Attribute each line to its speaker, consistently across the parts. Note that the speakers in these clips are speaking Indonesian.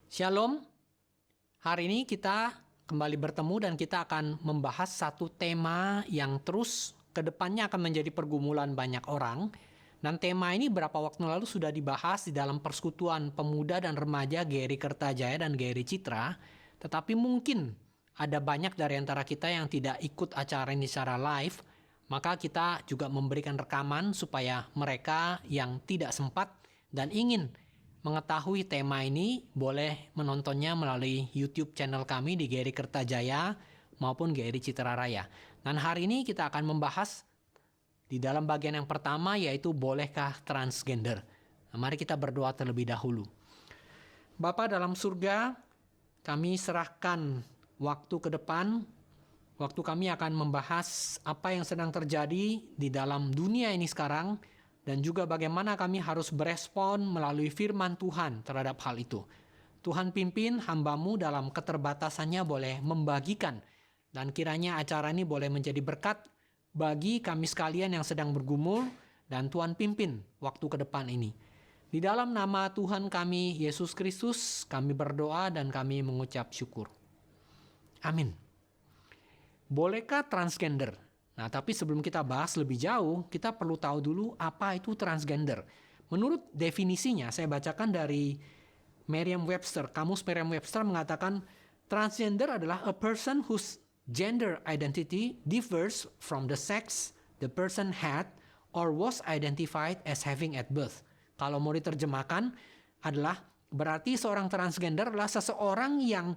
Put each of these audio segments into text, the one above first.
Speaker 1: Shalom, hari ini kita kembali bertemu dan kita akan membahas satu tema yang terus ke depannya akan menjadi pergumulan banyak orang. Dan tema ini beberapa waktu lalu sudah dibahas di dalam persekutuan pemuda dan remaja GRI Kertajaya dan GRI Citra. Tetapi mungkin ada banyak dari antara kita yang tidak ikut acara ini secara live. Maka kita juga memberikan rekaman supaya mereka yang tidak sempat dan ingin mengetahui tema ini boleh menontonnya melalui YouTube channel kami di GRI Kertajaya maupun GRI Citra Raya. Dan hari ini kita akan membahas di dalam bagian yang pertama, yaitu bolehkah transgender. Nah, mari kita berdoa terlebih dahulu. Bapa dalam surga, kami serahkan waktu ke depan. Waktu kami akan membahas apa yang sedang terjadi di dalam dunia ini sekarang, dan juga bagaimana kami harus berespon melalui firman Tuhan terhadap hal itu. Tuhan pimpin hamba-Mu dalam keterbatasannya boleh membagikan, dan kiranya acara ini boleh menjadi berkat bagi kami sekalian yang sedang bergumul, dan Tuhan pimpin waktu ke depan ini. Di dalam nama Tuhan kami, Yesus Kristus, kami berdoa dan kami mengucap syukur. Amin. Bolehkah transgender? Nah, tapi sebelum kita bahas lebih jauh, kita perlu tahu dulu apa itu transgender. Menurut definisinya, saya bacakan dari Merriam-Webster. Kamus Merriam-Webster mengatakan, transgender adalah a person whose gender identity differs from the sex the person had or was identified as having at birth. Kalau mau diterjemahkan adalah berarti seorang transgender adalah seseorang yang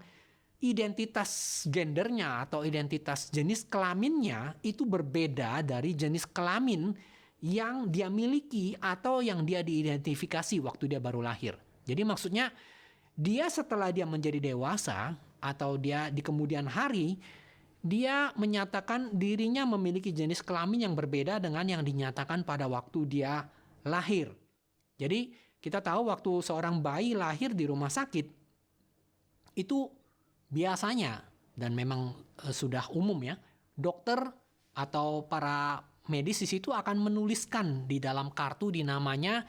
Speaker 1: identitas gendernya atau identitas jenis kelaminnya itu berbeda dari jenis kelamin yang dia miliki atau yang dia diidentifikasi waktu dia baru lahir. Jadi maksudnya dia setelah dia menjadi dewasa atau dia di kemudian hari, dia menyatakan dirinya memiliki jenis kelamin yang berbeda dengan yang dinyatakan pada waktu dia lahir. Jadi kita tahu waktu seorang bayi lahir di rumah sakit, itu biasanya, dan memang sudah umum ya, dokter atau para medis di situ akan menuliskan di dalam kartu di namanya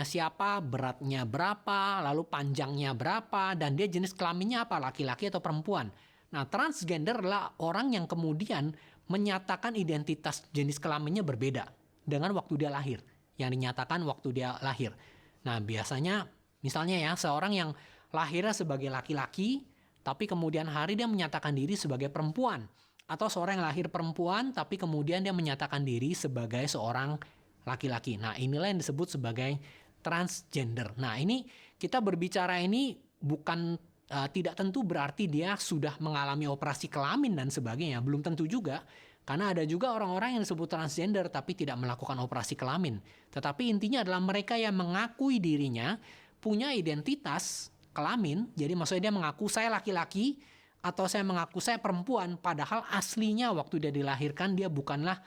Speaker 1: siapa, beratnya berapa, lalu panjangnya berapa, dan dia jenis kelaminnya apa, laki-laki atau perempuan. Nah, transgender adalah orang yang kemudian menyatakan identitas jenis kelaminnya berbeda dengan waktu dia lahir, yang dinyatakan waktu dia lahir. Nah, biasanya misalnya ya, seorang yang lahirnya sebagai laki-laki, tapi kemudian hari dia menyatakan diri sebagai perempuan. Atau seorang yang lahir perempuan, tapi kemudian dia menyatakan diri sebagai seorang laki-laki. Nah, inilah yang disebut sebagai transgender. Nah, ini kita berbicara ini bukan tidak tentu berarti dia sudah mengalami operasi kelamin dan sebagainya. Belum tentu juga. Karena ada juga orang-orang yang disebut transgender tapi tidak melakukan operasi kelamin. Tetapi intinya adalah mereka yang mengakui dirinya punya identitas kelamin. Jadi maksudnya dia mengaku saya laki-laki atau saya mengaku saya perempuan. Padahal aslinya waktu dia dilahirkan dia bukanlah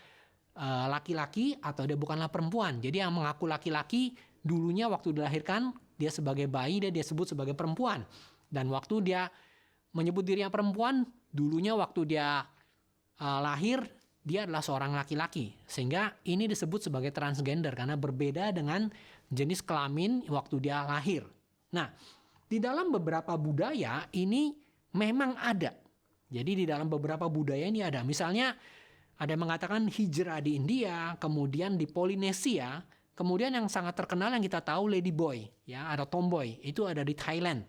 Speaker 1: laki-laki atau dia bukanlah perempuan. Jadi yang mengaku laki-laki dulunya waktu dilahirkan dia sebagai bayi dia disebut sebagai perempuan. Dan waktu dia menyebut dirinya perempuan, dulunya waktu dia lahir, dia adalah seorang laki-laki. Sehingga ini disebut sebagai transgender karena berbeda dengan jenis kelamin waktu dia lahir. Nah, di dalam beberapa budaya ini memang ada. Jadi di dalam beberapa budaya ini ada. Misalnya ada yang mengatakan hijrah di India, kemudian di Polinesia, kemudian yang sangat terkenal yang kita tahu ladyboy, ya, atau tomboy, itu ada di Thailand.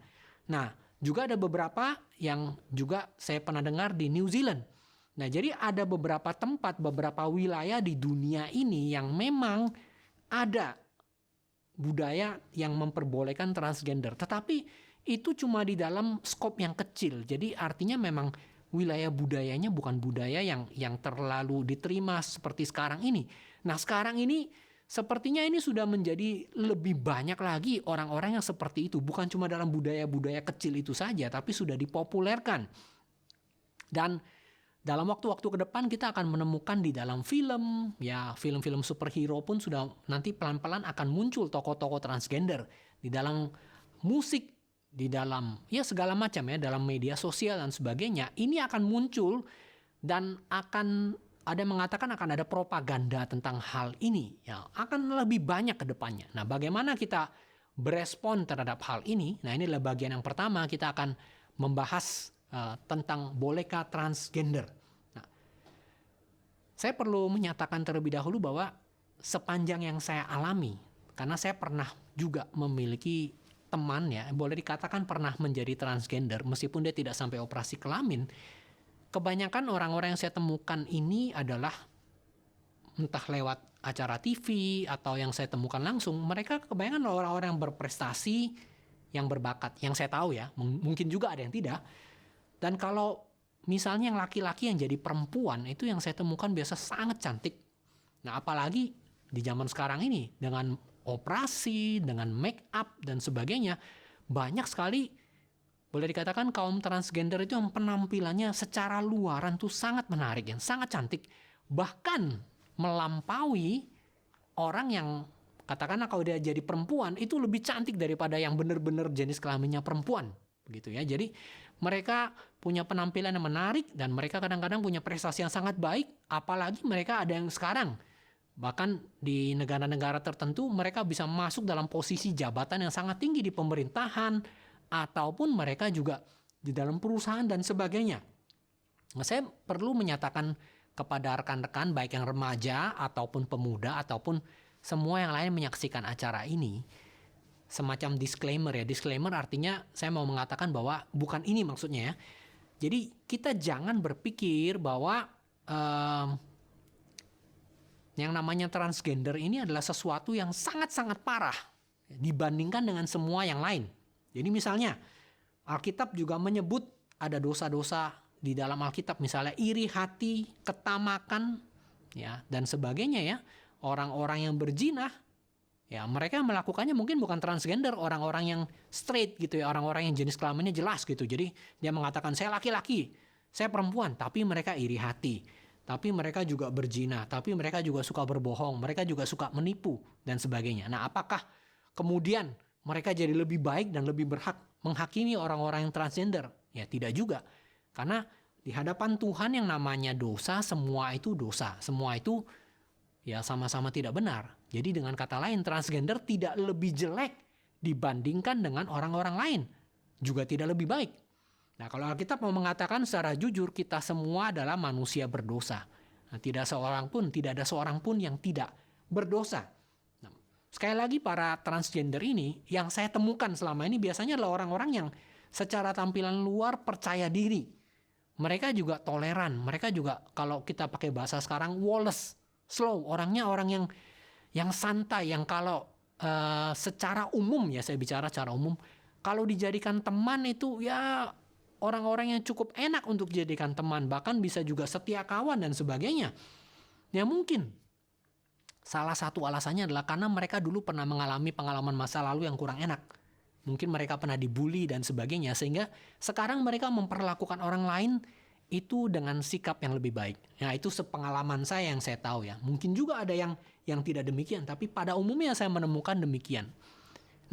Speaker 1: Nah, juga ada beberapa yang juga saya pernah dengar di New Zealand. Nah, jadi ada beberapa tempat, beberapa wilayah di dunia ini yang memang ada budaya yang memperbolehkan transgender. Tetapi itu cuma di dalam skop yang kecil. Jadi artinya memang wilayah budayanya bukan budaya yang terlalu diterima seperti sekarang ini. Nah, sekarang ini sepertinya ini sudah menjadi lebih banyak lagi orang-orang yang seperti itu. Bukan cuma dalam budaya-budaya kecil itu saja, tapi sudah dipopulerkan. Dan dalam waktu-waktu ke depan kita akan menemukan di dalam film, ya film-film superhero pun sudah nanti pelan-pelan akan muncul tokoh-tokoh transgender. Di dalam musik, di dalam ya segala macam ya, dalam media sosial dan sebagainya. Ini akan muncul dan akan ada yang mengatakan akan ada propaganda tentang hal ini, ya akan lebih banyak ke depannya. Nah, bagaimana kita berespon terhadap hal ini. Nah, ini adalah bagian yang pertama, kita akan membahas tentang bolehkah transgender. Nah, saya perlu menyatakan terlebih dahulu bahwa sepanjang yang saya alami, karena saya pernah juga memiliki teman ya, boleh dikatakan pernah menjadi transgender, meskipun dia tidak sampai operasi kelamin. Kebanyakan orang-orang yang saya temukan ini adalah entah lewat acara TV atau yang saya temukan langsung, mereka kebanyakan orang-orang yang berprestasi, yang berbakat, yang saya tahu ya, mungkin juga ada yang tidak. Dan kalau misalnya yang laki-laki yang jadi perempuan, itu yang saya temukan biasa sangat cantik. Nah, apalagi di zaman sekarang ini, dengan operasi, dengan make up, dan sebagainya, banyak sekali, boleh dikatakan kaum transgender itu yang penampilannya secara luaran tuh sangat menarik, yang sangat cantik. Bahkan melampaui orang yang katakanlah kalau dia jadi perempuan itu lebih cantik daripada yang benar-benar jenis kelaminnya perempuan, begitu ya. Jadi mereka punya penampilan yang menarik dan mereka kadang-kadang punya prestasi yang sangat baik, apalagi mereka ada yang sekarang bahkan di negara-negara tertentu mereka bisa masuk dalam posisi jabatan yang sangat tinggi di pemerintahan ataupun mereka juga di dalam perusahaan dan sebagainya. Nah, saya perlu menyatakan kepada rekan-rekan baik yang remaja ataupun pemuda ataupun semua yang lain menyaksikan acara ini, semacam disclaimer ya. Disclaimer artinya saya mau mengatakan bahwa bukan ini maksudnya ya. Jadi kita jangan berpikir bahwa yang namanya transgender ini adalah sesuatu yang sangat-sangat parah dibandingkan dengan semua yang lain. Jadi misalnya Alkitab juga menyebut ada dosa-dosa di dalam Alkitab, misalnya iri hati, ketamakan, ya, dan sebagainya ya. Orang-orang yang berzina, ya mereka melakukannya mungkin bukan transgender, orang-orang yang straight gitu ya, orang-orang yang jenis kelaminnya jelas gitu. Jadi dia mengatakan saya laki-laki, saya perempuan, tapi mereka iri hati, tapi mereka juga berzina, tapi mereka juga suka berbohong, mereka juga suka menipu dan sebagainya. Nah, apakah kemudian mereka jadi lebih baik dan lebih berhak menghakimi orang-orang yang transgender? Ya tidak juga. Karena di hadapan Tuhan yang namanya dosa, semua itu dosa. Semua itu ya sama-sama tidak benar. Jadi dengan kata lain, transgender tidak lebih jelek dibandingkan dengan orang-orang lain. Juga tidak lebih baik. Nah, kalau Alkitab mau mengatakan secara jujur, kita semua adalah manusia berdosa. Nah, tidak ada seorang pun yang tidak berdosa. Nah, sekali lagi para transgender ini, yang saya temukan selama ini biasanya adalah orang-orang yang secara tampilan luar percaya diri. Mereka juga toleran, mereka juga kalau kita pakai bahasa sekarang woles, slow, orangnya orang yang santai, yang kalau secara umum ya, saya bicara secara umum, kalau dijadikan teman itu ya orang-orang yang cukup enak untuk dijadikan teman, bahkan bisa juga setia kawan dan sebagainya. Ya mungkin salah satu alasannya adalah karena mereka dulu pernah mengalami pengalaman masa lalu yang kurang enak. Mungkin mereka pernah dibully dan sebagainya, sehingga sekarang mereka memperlakukan orang lain itu dengan sikap yang lebih baik. Nah, itu sepengalaman saya yang saya tahu ya. Mungkin juga ada yang tidak demikian, tapi pada umumnya saya menemukan demikian.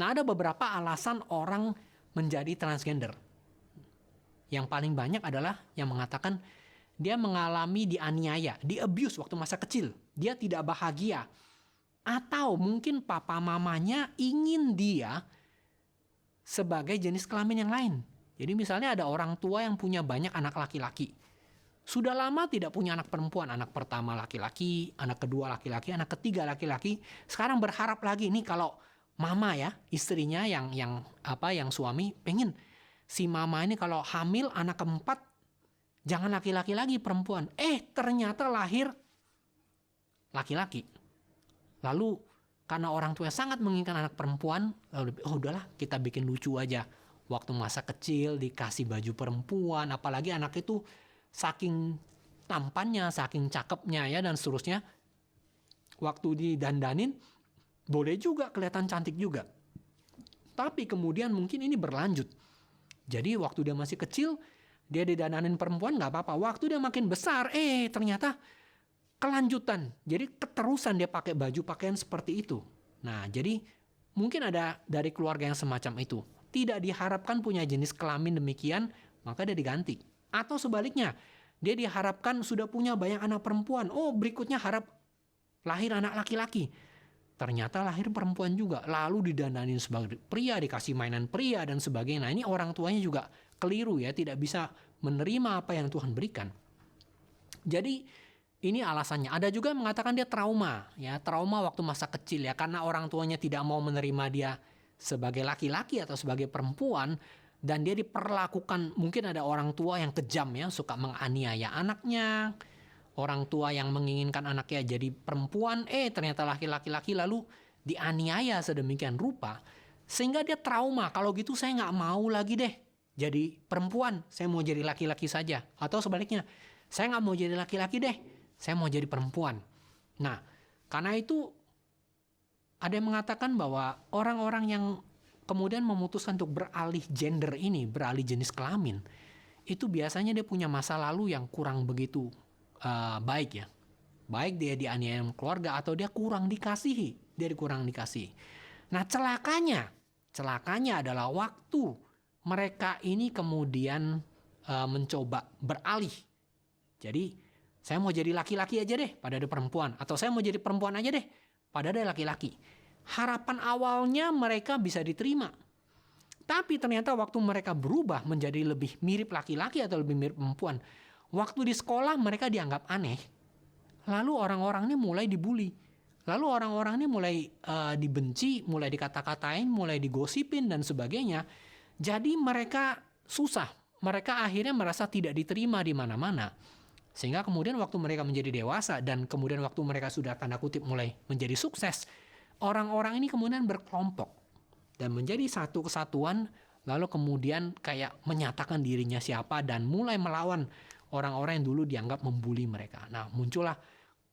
Speaker 1: Nah, ada beberapa alasan orang menjadi transgender. Yang paling banyak adalah yang mengatakan dia mengalami dianiaya, di-abuse waktu masa kecil. Dia tidak bahagia. Atau mungkin papa mamanya ingin dia sebagai jenis kelamin yang lain. Jadi misalnya ada orang tua yang punya banyak anak laki-laki. Sudah lama tidak punya anak perempuan. Anak pertama laki-laki, anak kedua laki-laki, anak ketiga laki-laki. Sekarang berharap lagi nih kalau mama ya, istrinya yang suami pengen si mama ini kalau hamil anak keempat jangan laki-laki lagi, perempuan. Ternyata lahir laki-laki. Lalu karena orang tua sangat menginginkan anak perempuan, lalu udahlah kita bikin lucu aja. Waktu masa kecil dikasih baju perempuan, apalagi anak itu saking tampannya, saking cakepnya ya dan seterusnya. Waktu didandanin boleh juga kelihatan cantik juga. Tapi kemudian mungkin ini berlanjut. Jadi waktu dia masih kecil, dia didandanin perempuan nggak apa-apa. Waktu dia makin besar, ternyata kelanjutan. Jadi keterusan dia pakai baju pakaian seperti itu. Nah, jadi mungkin ada dari keluarga yang semacam itu. Tidak diharapkan punya jenis kelamin demikian, maka dia diganti. Atau sebaliknya, dia diharapkan sudah punya banyak anak perempuan. Berikutnya harap lahir anak laki-laki. ternyata lahir perempuan juga, lalu didandanin sebagai pria, dikasih mainan pria dan sebagainya. Nah, ini orang tuanya juga keliru ya, tidak bisa menerima apa yang Tuhan berikan. Jadi ini alasannya. Ada juga yang mengatakan dia trauma waktu masa kecil ya, karena orang tuanya tidak mau menerima dia sebagai laki-laki atau sebagai perempuan, dan dia diperlakukan, mungkin ada orang tua yang kejam ya, suka menganiaya anaknya. Orang tua yang menginginkan anaknya jadi perempuan, ternyata laki-laki lalu dianiaya sedemikian rupa. Sehingga dia trauma, kalau gitu saya nggak mau lagi deh jadi perempuan, saya mau jadi laki-laki saja. Atau sebaliknya, saya nggak mau jadi laki-laki deh, saya mau jadi perempuan. Nah, karena itu ada yang mengatakan bahwa orang-orang yang kemudian memutuskan untuk beralih gender ini, beralih jenis kelamin, itu biasanya dia punya masa lalu yang kurang begitu baik ya. Baik dia dianiaya keluarga atau dia kurang dikasihi. Nah, celakanya adalah waktu mereka ini kemudian mencoba beralih. Jadi, saya mau jadi laki-laki aja deh pada ada perempuan, atau saya mau jadi perempuan aja deh pada ada laki-laki. Harapan awalnya mereka bisa diterima. Tapi ternyata waktu mereka berubah menjadi lebih mirip laki-laki atau lebih mirip perempuan, waktu di sekolah mereka dianggap aneh. Lalu orang-orang ini mulai dibully. Lalu orang-orang ini mulai dibenci, mulai dikata-katain, mulai digosipin dan sebagainya. Jadi mereka susah. Mereka akhirnya merasa tidak diterima di mana-mana. Sehingga kemudian waktu mereka menjadi dewasa dan kemudian waktu mereka sudah tanda kutip mulai menjadi sukses, orang-orang ini kemudian berkelompok dan menjadi satu kesatuan, lalu kemudian kayak menyatakan dirinya siapa dan mulai melawan orang-orang yang dulu dianggap membuli mereka. Nah, muncullah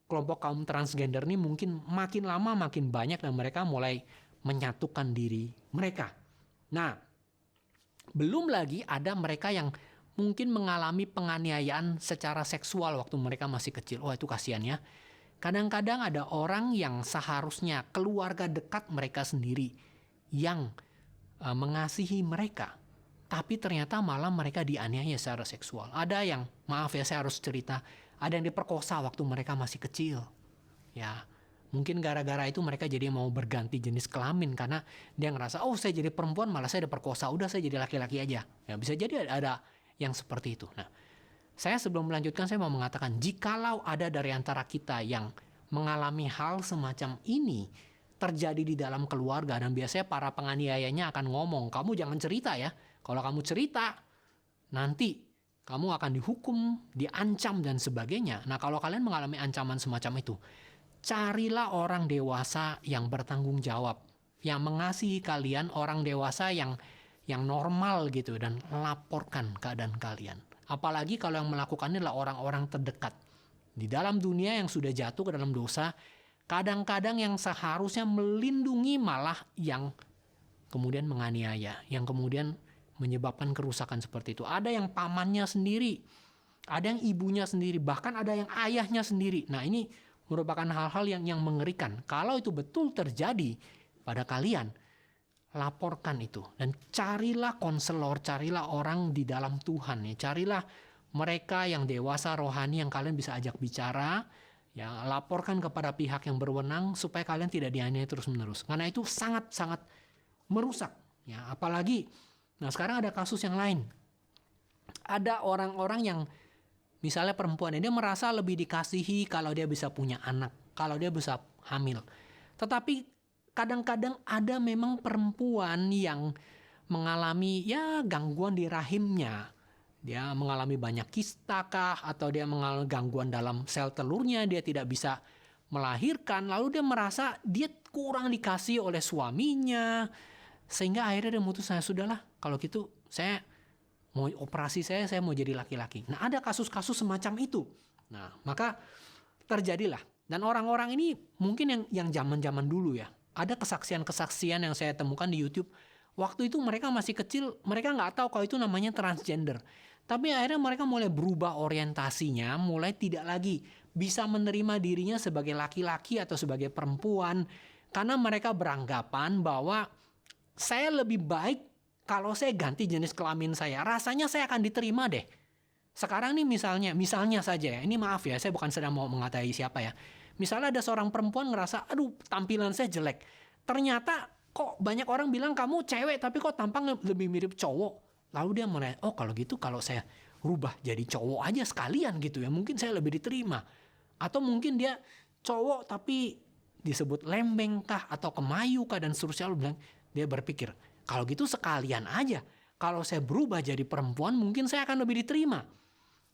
Speaker 1: kelompok kaum transgender ini mungkin makin lama makin banyak dan mereka mulai menyatukan diri mereka. Nah, belum lagi ada mereka yang mungkin mengalami penganiayaan secara seksual waktu mereka masih kecil. Oh, itu kasihan ya. Kadang-kadang ada orang yang seharusnya keluarga dekat mereka sendiri yang mengasihi mereka, tapi ternyata malah mereka dianiaya secara seksual. Ada yang, maaf ya saya harus cerita, ada yang diperkosa waktu mereka masih kecil. Ya, mungkin gara-gara itu mereka jadi mau berganti jenis kelamin karena dia ngerasa, oh saya jadi perempuan malah saya diperkosa, udah saya jadi laki-laki aja. Ya, bisa jadi ada yang seperti itu. Nah, saya sebelum melanjutkan saya mau mengatakan, jikalau ada dari antara kita yang mengalami hal semacam ini terjadi di dalam keluarga, dan biasanya para penganiayanya akan ngomong, kamu jangan cerita ya. Kalau kamu cerita, nanti kamu akan dihukum, diancam dan sebagainya. Nah, kalau kalian mengalami ancaman semacam itu, carilah orang dewasa yang bertanggung jawab, yang mengasihi kalian, orang dewasa yang normal gitu, dan laporkan keadaan kalian. Apalagi kalau yang melakukannya adalah orang-orang terdekat. Di dalam dunia yang sudah jatuh ke dalam dosa, kadang-kadang yang seharusnya melindungi malah yang kemudian menganiaya, yang kemudian menyebabkan kerusakan seperti itu. Ada yang pamannya sendiri, ada yang ibunya sendiri, bahkan ada yang ayahnya sendiri. Nah, ini merupakan hal-hal yang mengerikan. Kalau itu betul terjadi pada kalian, laporkan itu. Dan carilah konselor, carilah orang di dalam Tuhan. Ya. Carilah mereka yang dewasa rohani yang kalian bisa ajak bicara. Ya, laporkan kepada pihak yang berwenang supaya kalian tidak dianiaya terus-menerus. Karena itu sangat-sangat merusak. Ya, apalagi, nah sekarang ada kasus yang lain. Ada orang-orang yang misalnya perempuan dia merasa lebih dikasihi kalau dia bisa punya anak, kalau dia bisa hamil. Tetapi kadang-kadang ada memang perempuan yang mengalami gangguan di rahimnya. Dia mengalami banyak kista kah, atau dia mengalami gangguan dalam sel telurnya, dia tidak bisa melahirkan, lalu dia merasa dia kurang dikasih oleh suaminya, sehingga akhirnya dia memutuskan, sudahlah kalau gitu saya mau operasi, saya mau jadi laki-laki. Nah, ada kasus-kasus semacam itu. Nah, maka terjadilah. Dan orang-orang ini mungkin yang zaman-zaman dulu ya, ada kesaksian-kesaksian yang saya temukan di YouTube. Waktu itu mereka masih kecil, mereka nggak tahu kalau itu namanya transgender. Tapi akhirnya mereka mulai berubah orientasinya, mulai tidak lagi bisa menerima dirinya sebagai laki-laki atau sebagai perempuan. Karena mereka beranggapan bahwa saya lebih baik kalau saya ganti jenis kelamin saya. Rasanya saya akan diterima deh. Sekarang nih misalnya saja ya, ini maaf ya, saya bukan sedang mau mengatai siapa ya. Misalnya ada seorang perempuan ngerasa, aduh tampilan saya jelek. Ternyata kok banyak orang bilang kamu cewek tapi kok tampang lebih mirip cowok. Lalu dia mulai, oh kalau gitu kalau saya rubah jadi cowok aja sekalian gitu ya, mungkin saya lebih diterima. Atau mungkin dia cowok tapi disebut lembeng kah atau kemayu kah dan seterusnya. Lalu bilang, dia berpikir, kalau gitu sekalian aja. Kalau saya berubah jadi perempuan mungkin saya akan lebih diterima.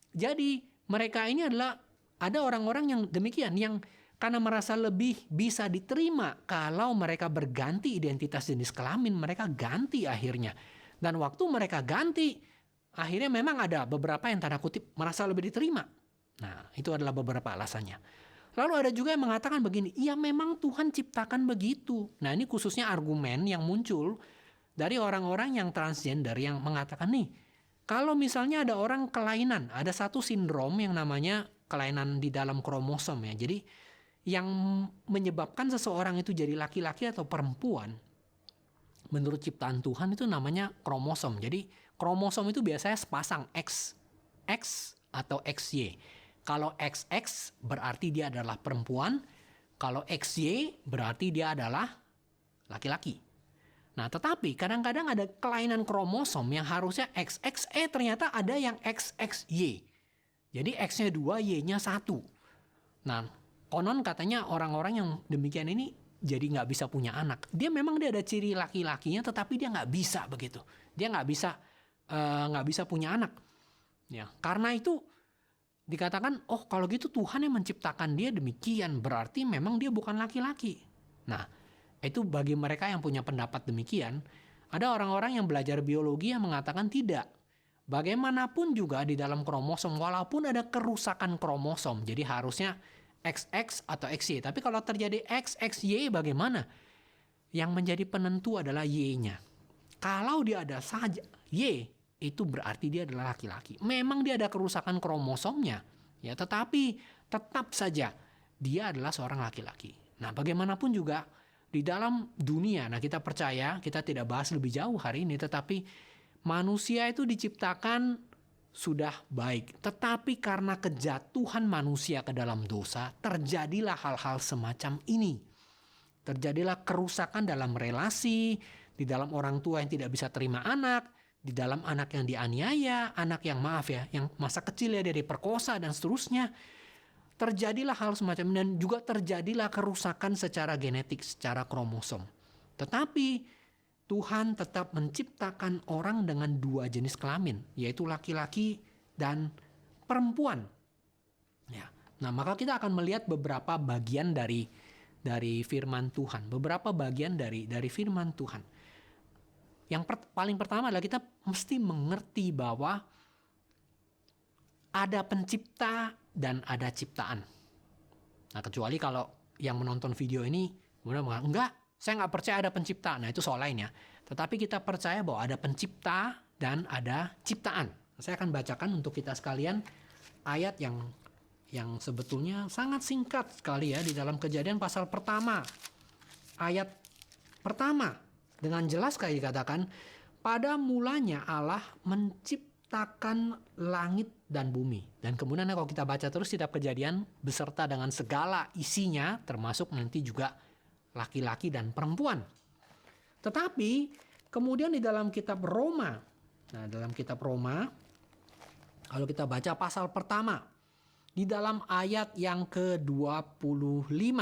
Speaker 1: Jadi mereka ini adalah, ada orang-orang yang demikian, yang karena merasa lebih bisa diterima kalau mereka berganti identitas jenis kelamin, mereka ganti akhirnya. Dan waktu mereka ganti, akhirnya memang ada beberapa yang tanda kutip merasa lebih diterima. Nah, itu adalah beberapa alasannya. Lalu ada juga yang mengatakan begini, ya memang Tuhan ciptakan begitu. Nah, ini khususnya argumen yang muncul dari orang-orang yang transgender yang mengatakan nih, kalau misalnya ada orang kelainan, ada satu sindrom yang namanya kelainan di dalam kromosom ya. Jadi yang menyebabkan seseorang itu jadi laki-laki atau perempuan, menurut ciptaan Tuhan itu namanya kromosom. Jadi kromosom itu biasanya sepasang X atau XY. Kalau XX berarti dia adalah perempuan, kalau XY berarti dia adalah laki-laki. Nah, tetapi kadang-kadang ada kelainan kromosom yang harusnya XXE, ternyata ada yang XXY. Jadi X-nya 2, Y-nya 1. Nah, konon katanya orang-orang yang demikian ini jadi nggak bisa punya anak. Dia ada ciri laki-lakinya, tetapi dia nggak bisa begitu. Dia nggak bisa punya anak. Ya, karena itu dikatakan, oh kalau gitu Tuhan yang menciptakan dia demikian, berarti memang dia bukan laki-laki. Nah, itu bagi mereka yang punya pendapat demikian. Ada orang-orang yang belajar biologi yang mengatakan tidak. Bagaimanapun juga di dalam kromosom, walaupun ada kerusakan kromosom, jadi harusnya XX atau XY. Tapi kalau terjadi XXY bagaimana? Yang menjadi penentu adalah Y-nya. Kalau dia ada saja Y, itu berarti dia adalah laki-laki. Memang dia ada kerusakan kromosomnya, ya, tetapi tetap saja dia adalah seorang laki-laki. Nah, bagaimanapun juga di dalam dunia, nah kita percaya, kita tidak bahas lebih jauh hari ini, tetapi manusia itu diciptakan sudah baik. Tetapi karena kejatuhan manusia ke dalam dosa, terjadilah hal-hal semacam ini. Terjadilah kerusakan dalam relasi, di dalam orang tua yang tidak bisa terima anak, di dalam anak yang dianiaya, anak yang yang masa kecil ya dia diperkosa dan seterusnya. Terjadilah hal semacam ini dan juga terjadilah kerusakan secara genetik, secara kromosom. Tetapi Tuhan tetap menciptakan orang dengan 2 jenis kelamin, yaitu laki-laki dan perempuan. Ya. Nah, maka kita akan melihat beberapa bagian dari firman Tuhan, beberapa bagian dari firman Tuhan. Yang paling pertama adalah kita mesti mengerti bahwa ada pencipta dan ada ciptaan. Nah, kecuali kalau yang menonton video ini kemudian mengatakan, enggak, saya nggak percaya ada pencipta. Nah, itu soal lain ya. Tetapi kita percaya bahwa ada pencipta dan ada ciptaan. Saya akan bacakan untuk kita sekalian ayat yang sebetulnya sangat singkat sekali ya di dalam Kejadian pasal pertama. Ayat pertama dengan jelas sekali dikatakan, pada mulanya Allah menciptakan langit dan bumi. Dan kemudian kalau kita baca terus kitab Kejadian beserta dengan segala isinya, termasuk nanti juga laki-laki dan perempuan. Tetapi kemudian di dalam kitab Roma, kalau kita baca pasal pertama, di dalam ayat yang ke-25,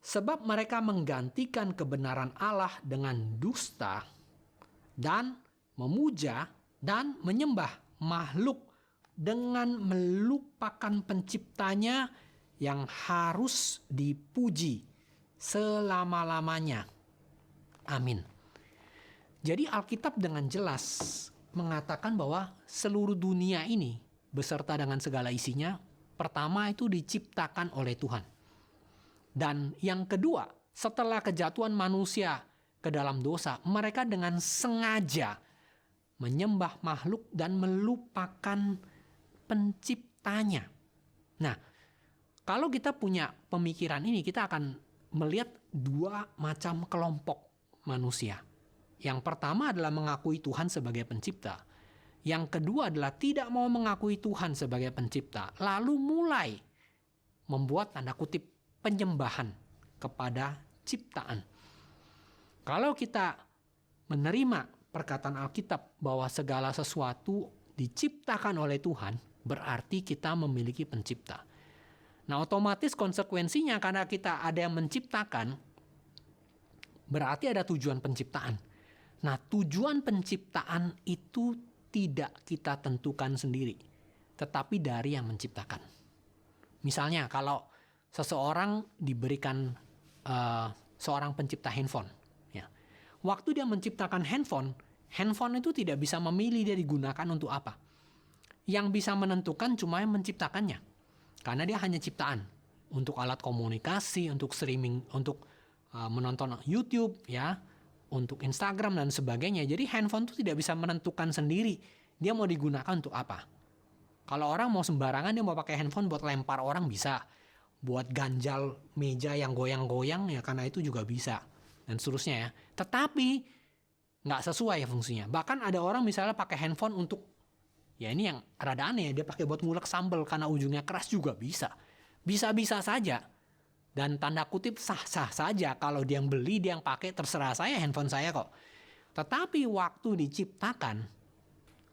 Speaker 1: sebab mereka menggantikan kebenaran Allah dengan dusta dan memuja dan menyembah makhluk dengan melupakan penciptanya yang harus dipuji selama-lamanya. Amin. Jadi Alkitab dengan jelas mengatakan bahwa seluruh dunia ini beserta dengan segala isinya, pertama itu diciptakan oleh Tuhan. Dan yang kedua, setelah kejatuhan manusia ke dalam dosa, mereka dengan sengaja menyembah makhluk dan melupakan penciptanya. Nah, kalau kita punya pemikiran ini, kita akan melihat 2 macam kelompok manusia. Yang pertama adalah mengakui Tuhan sebagai pencipta. Yang kedua adalah tidak mau mengakui Tuhan sebagai pencipta. Lalu mulai membuat tanda kutip penyembahan kepada ciptaan. Kalau kita menerima perkataan Alkitab bahwa segala sesuatu diciptakan oleh Tuhan, berarti kita memiliki pencipta. Nah, otomatis konsekuensinya karena kita ada yang menciptakan, berarti ada tujuan penciptaan. Nah, tujuan penciptaan itu tidak kita tentukan sendiri, tetapi dari yang menciptakan. Misalnya kalau seseorang diberikan seorang pencipta handphone, ya. Waktu dia menciptakan handphone itu tidak bisa memilih dia digunakan untuk apa. Yang bisa menentukan cuma yang menciptakannya, karena dia hanya ciptaan untuk alat komunikasi, untuk streaming, untuk menonton YouTube, ya, untuk Instagram dan sebagainya. Jadi handphone itu tidak bisa menentukan sendiri dia mau digunakan untuk apa. Kalau orang mau sembarangan dia mau pakai handphone buat lempar orang bisa, buat ganjal meja yang goyang-goyang ya karena itu juga bisa, dan seterusnya ya. Tetapi nggak sesuai ya fungsinya. Bahkan ada orang misalnya pakai handphone untuk, ya ini yang rada aneh, dia pakai buat ngulek sambal karena ujungnya keras juga bisa. Bisa-bisa saja. Dan tanda kutip sah-sah saja kalau dia yang beli, dia yang pakai, terserah saya, handphone saya kok. Tetapi waktu diciptakan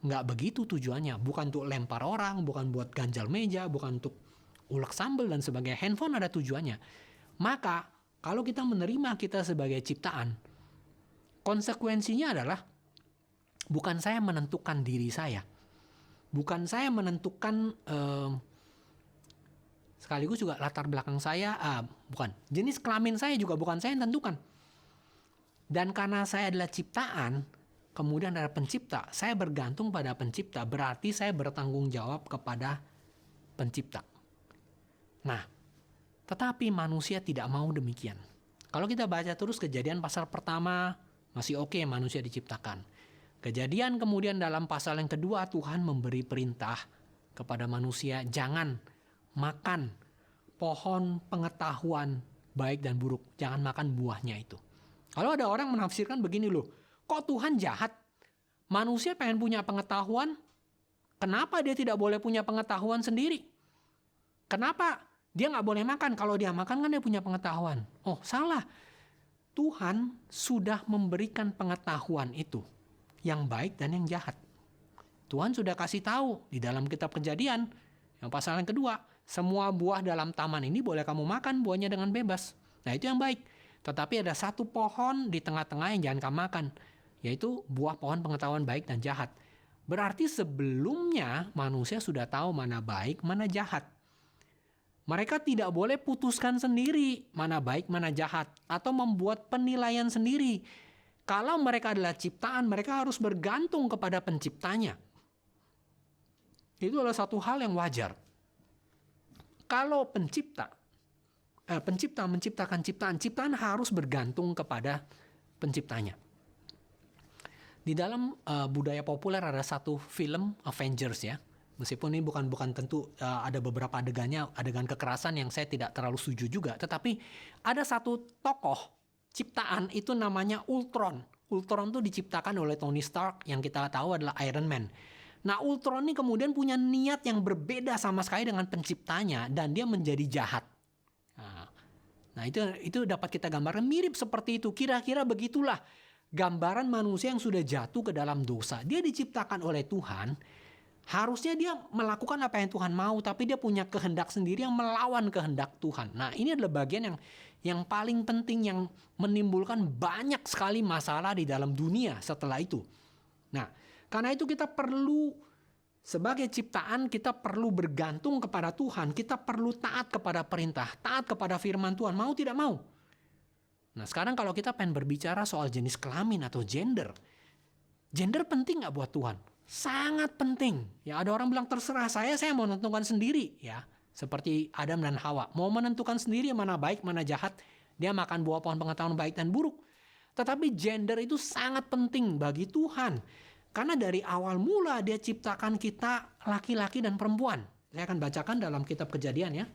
Speaker 1: nggak begitu tujuannya. Bukan untuk lempar orang, bukan buat ganjal meja, bukan untuk ulek sambal dan sebagainya. Handphone ada tujuannya. Maka kalau kita menerima kita sebagai ciptaan, konsekuensinya adalah bukan saya menentukan diri saya, bukan saya menentukan sekaligus juga latar belakang saya, bukan jenis kelamin saya juga bukan saya yang tentukan. Dan karena saya adalah ciptaan, kemudian ada pencipta, saya bergantung pada pencipta, berarti saya bertanggung jawab kepada pencipta. Nah, tetapi manusia tidak mau demikian. Kalau kita baca terus Kejadian pasal pertama, masih oke manusia diciptakan. Kejadian kemudian dalam pasal yang kedua Tuhan memberi perintah kepada manusia, jangan makan pohon pengetahuan baik dan buruk, jangan makan buahnya itu. Kalau ada orang menafsirkan begini loh, kok Tuhan jahat? Manusia pengen punya pengetahuan, kenapa dia tidak boleh punya pengetahuan sendiri? Kenapa dia nggak boleh makan? Kalau dia makan kan dia punya pengetahuan. Oh, salah. Tuhan sudah memberikan pengetahuan itu, yang baik dan yang jahat. Tuhan sudah kasih tahu di dalam kitab Kejadian, yang pasal yang kedua, semua buah dalam taman ini boleh kamu makan buahnya dengan bebas. Nah, itu yang baik. Tetapi ada satu pohon di tengah-tengah yang jangan kamu makan, yaitu buah pohon pengetahuan baik dan jahat. Berarti sebelumnya manusia sudah tahu mana baik, mana jahat. Mereka tidak boleh putuskan sendiri mana baik, mana jahat, atau membuat penilaian sendiri. Kalau mereka adalah ciptaan, mereka harus bergantung kepada penciptanya. Itu adalah satu hal yang wajar. Kalau pencipta menciptakan ciptaan harus bergantung kepada penciptanya. Di dalam budaya populer ada satu film Avengers ya. Meskipun ini bukan tentu ada beberapa adegan kekerasan yang saya tidak terlalu setuju juga. Tetapi ada satu tokoh ciptaan itu namanya Ultron. Ultron itu diciptakan oleh Tony Stark yang kita tahu adalah Iron Man. Nah, Ultron ini kemudian punya niat yang berbeda sama sekali dengan penciptanya dan dia menjadi jahat. Nah, itu dapat kita gambarkan mirip seperti itu. Kira-kira begitulah gambaran manusia yang sudah jatuh ke dalam dosa. Dia diciptakan oleh Tuhan. Harusnya dia melakukan apa yang Tuhan mau, tapi dia punya kehendak sendiri yang melawan kehendak Tuhan. Nah, ini adalah bagian yang paling penting yang menimbulkan banyak sekali masalah di dalam dunia setelah itu. Nah, karena itu kita perlu sebagai ciptaan, kita perlu bergantung kepada Tuhan, kita perlu taat kepada perintah, taat kepada firman Tuhan, mau tidak mau. Nah, sekarang kalau kita pengen berbicara soal jenis kelamin atau gender penting nggak buat Tuhan? Sangat penting. Ya, ada orang bilang terserah saya mau menentukan sendiri. Ya, seperti Adam dan Hawa. Mau menentukan sendiri mana baik, mana jahat. Dia makan buah pohon pengetahuan baik dan buruk. Tetapi gender itu sangat penting bagi Tuhan. Karena dari awal mula dia ciptakan kita laki-laki dan perempuan. Saya akan bacakan dalam kitab Kejadian ya.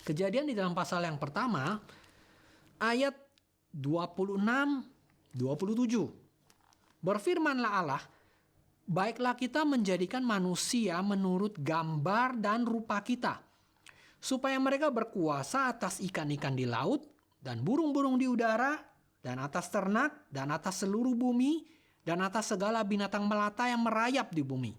Speaker 1: Kejadian di dalam pasal yang pertama, ayat 26-27. Berfirmanlah Allah, baiklah kita menjadikan manusia menurut gambar dan rupa kita, supaya mereka berkuasa atas ikan-ikan di laut dan burung-burung di udara dan atas ternak dan atas seluruh bumi dan atas segala binatang melata yang merayap di bumi.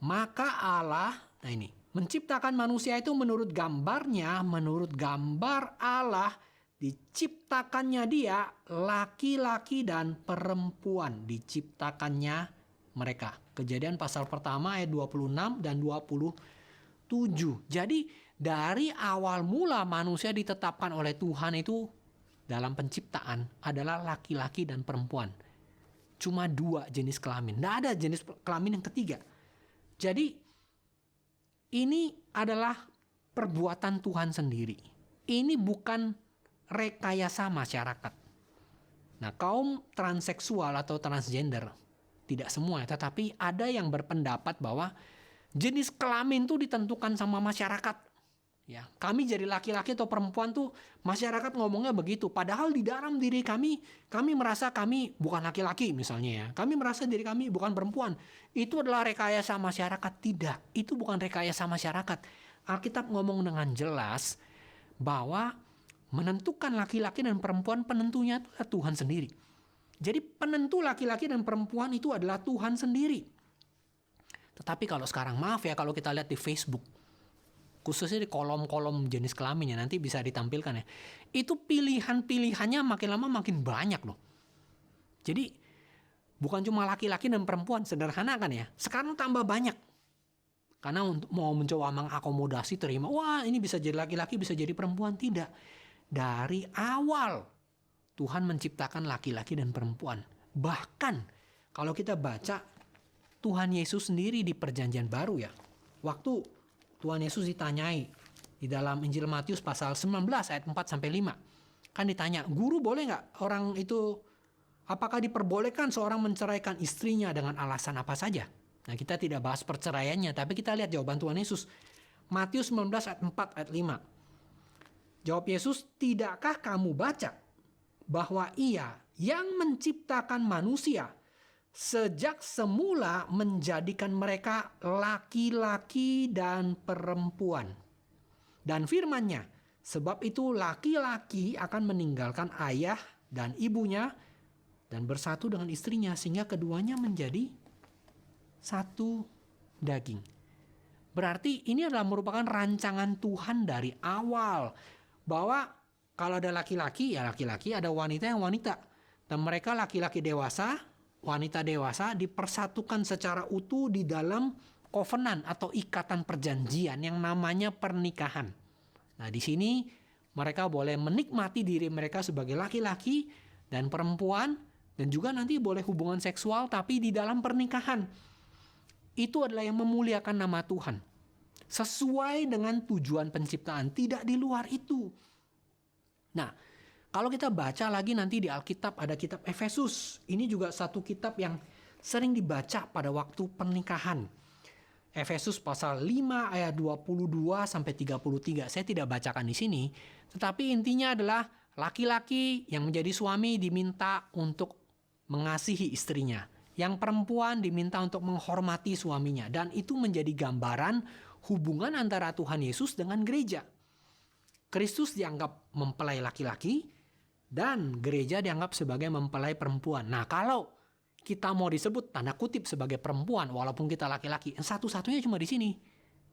Speaker 1: Maka Allah, nah ini, menciptakan manusia itu menurut gambarnya, menurut gambar Allah, diciptakannya dia, laki-laki dan perempuan diciptakannya mereka. Kejadian pasal pertama ayat 26 dan 27. Jadi dari awal mula manusia ditetapkan oleh Tuhan itu dalam penciptaan adalah laki-laki dan perempuan. Cuma 2 jenis kelamin. Tidak ada jenis kelamin yang ketiga. Jadi ini adalah perbuatan Tuhan sendiri. Ini bukan rekayasa masyarakat. Nah, kaum transseksual atau transgender, tidak semua, tetapi ada yang berpendapat bahwa jenis kelamin itu ditentukan sama masyarakat. Ya, kami jadi laki-laki atau perempuan tuh masyarakat ngomongnya begitu. Padahal di dalam diri kami merasa kami bukan laki-laki misalnya ya. Kami merasa diri kami bukan perempuan. Itu adalah rekayasa masyarakat. Tidak, itu bukan rekayasa masyarakat. Alkitab ngomong dengan jelas bahwa menentukan laki-laki dan perempuan penentunya adalah Tuhan sendiri. Jadi penentu laki-laki dan perempuan itu adalah Tuhan sendiri. Tetapi kalau sekarang maaf ya, kalau kita lihat di Facebook, khususnya di kolom-kolom jenis kelaminnya, nanti bisa ditampilkan ya. Itu pilihan-pilihannya makin lama makin banyak loh. Jadi bukan cuma laki-laki dan perempuan, sederhana kan ya. Sekarang tambah banyak. Karena untuk mau mencoba mengakomodasi terima, wah ini bisa jadi laki-laki, bisa jadi perempuan. Tidak. Dari awal Tuhan menciptakan laki-laki dan perempuan. Bahkan kalau kita baca Tuhan Yesus sendiri di Perjanjian Baru ya. Waktu Tuhan Yesus ditanyai di dalam Injil Matius pasal 19 ayat 4-5. Kan ditanya, guru boleh nggak orang itu, apakah diperbolehkan seorang menceraikan istrinya dengan alasan apa saja? Nah, kita tidak bahas perceraiannya, tapi kita lihat jawaban Tuhan Yesus. Matius 19 ayat 4 ayat 5. Jawab Yesus, tidakkah kamu baca bahwa Ia yang menciptakan manusia sejak semula menjadikan mereka laki-laki dan perempuan. Dan firman-Nya, sebab itu laki-laki akan meninggalkan ayah dan ibunya dan bersatu dengan istrinya sehingga keduanya menjadi satu daging. Berarti ini adalah merupakan rancangan Tuhan dari awal. Bahwa kalau ada laki-laki, ya laki-laki, ada wanita yang wanita. Dan mereka laki-laki dewasa, wanita dewasa dipersatukan secara utuh di dalam covenant atau ikatan perjanjian yang namanya pernikahan. Nah, di sini mereka boleh menikmati diri mereka sebagai laki-laki dan perempuan dan juga nanti boleh hubungan seksual tapi di dalam pernikahan. Itu adalah yang memuliakan nama Tuhan. Sesuai dengan tujuan penciptaan, tidak di luar itu. Nah, kalau kita baca lagi nanti di Alkitab ada kitab Efesus. Ini juga satu kitab yang sering dibaca pada waktu pernikahan. Efesus pasal 5 ayat 22-33. Saya tidak bacakan di sini. Tetapi intinya adalah laki-laki yang menjadi suami diminta untuk mengasihi istrinya. Yang perempuan diminta untuk menghormati suaminya. Dan itu menjadi gambaran hubungan antara Tuhan Yesus dengan gereja. Kristus dianggap mempelai laki-laki. Dan gereja dianggap sebagai mempelai perempuan. Nah, kalau kita mau disebut tanda kutip sebagai perempuan walaupun kita laki-laki, satu-satunya cuma di sini.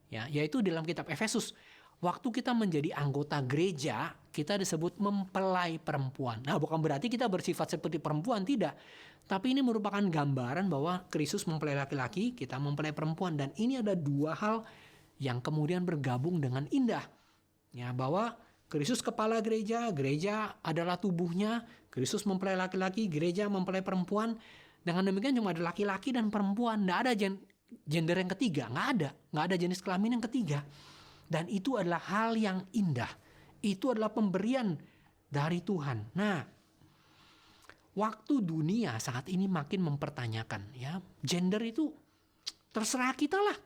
Speaker 1: Ya, yaitu dalam kitab Efesus. Waktu kita menjadi anggota gereja, kita disebut mempelai perempuan. Nah, bukan berarti kita bersifat seperti perempuan, tidak. Tapi ini merupakan gambaran bahwa Kristus mempelai laki-laki, kita mempelai perempuan. Dan ini ada dua hal yang kemudian bergabung dengan indah. Ya, bahwa Kristus kepala gereja, gereja adalah tubuhnya, Kristus mempelai laki-laki, gereja mempelai perempuan. Dengan demikian cuma ada laki-laki dan perempuan, nggak ada gender yang ketiga, nggak ada jenis kelamin yang ketiga. Dan itu adalah hal yang indah, itu adalah pemberian dari Tuhan. Nah, waktu dunia saat ini makin mempertanyakan, ya gender itu terserah kita lah.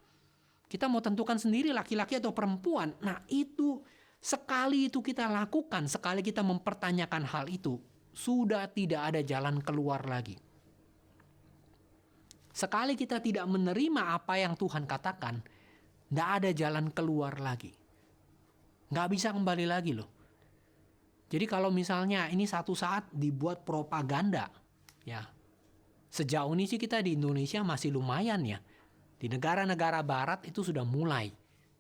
Speaker 1: Kita mau tentukan sendiri laki-laki atau perempuan. Nah, itu sekali itu kita lakukan, sekali kita mempertanyakan hal itu, sudah tidak ada jalan keluar lagi. Sekali kita tidak menerima apa yang Tuhan katakan, tidak ada jalan keluar lagi. Nggak bisa kembali lagi loh. Jadi kalau misalnya ini satu saat dibuat propaganda, ya sejauh ini sih kita di Indonesia masih lumayan ya. Di negara-negara barat itu sudah mulai.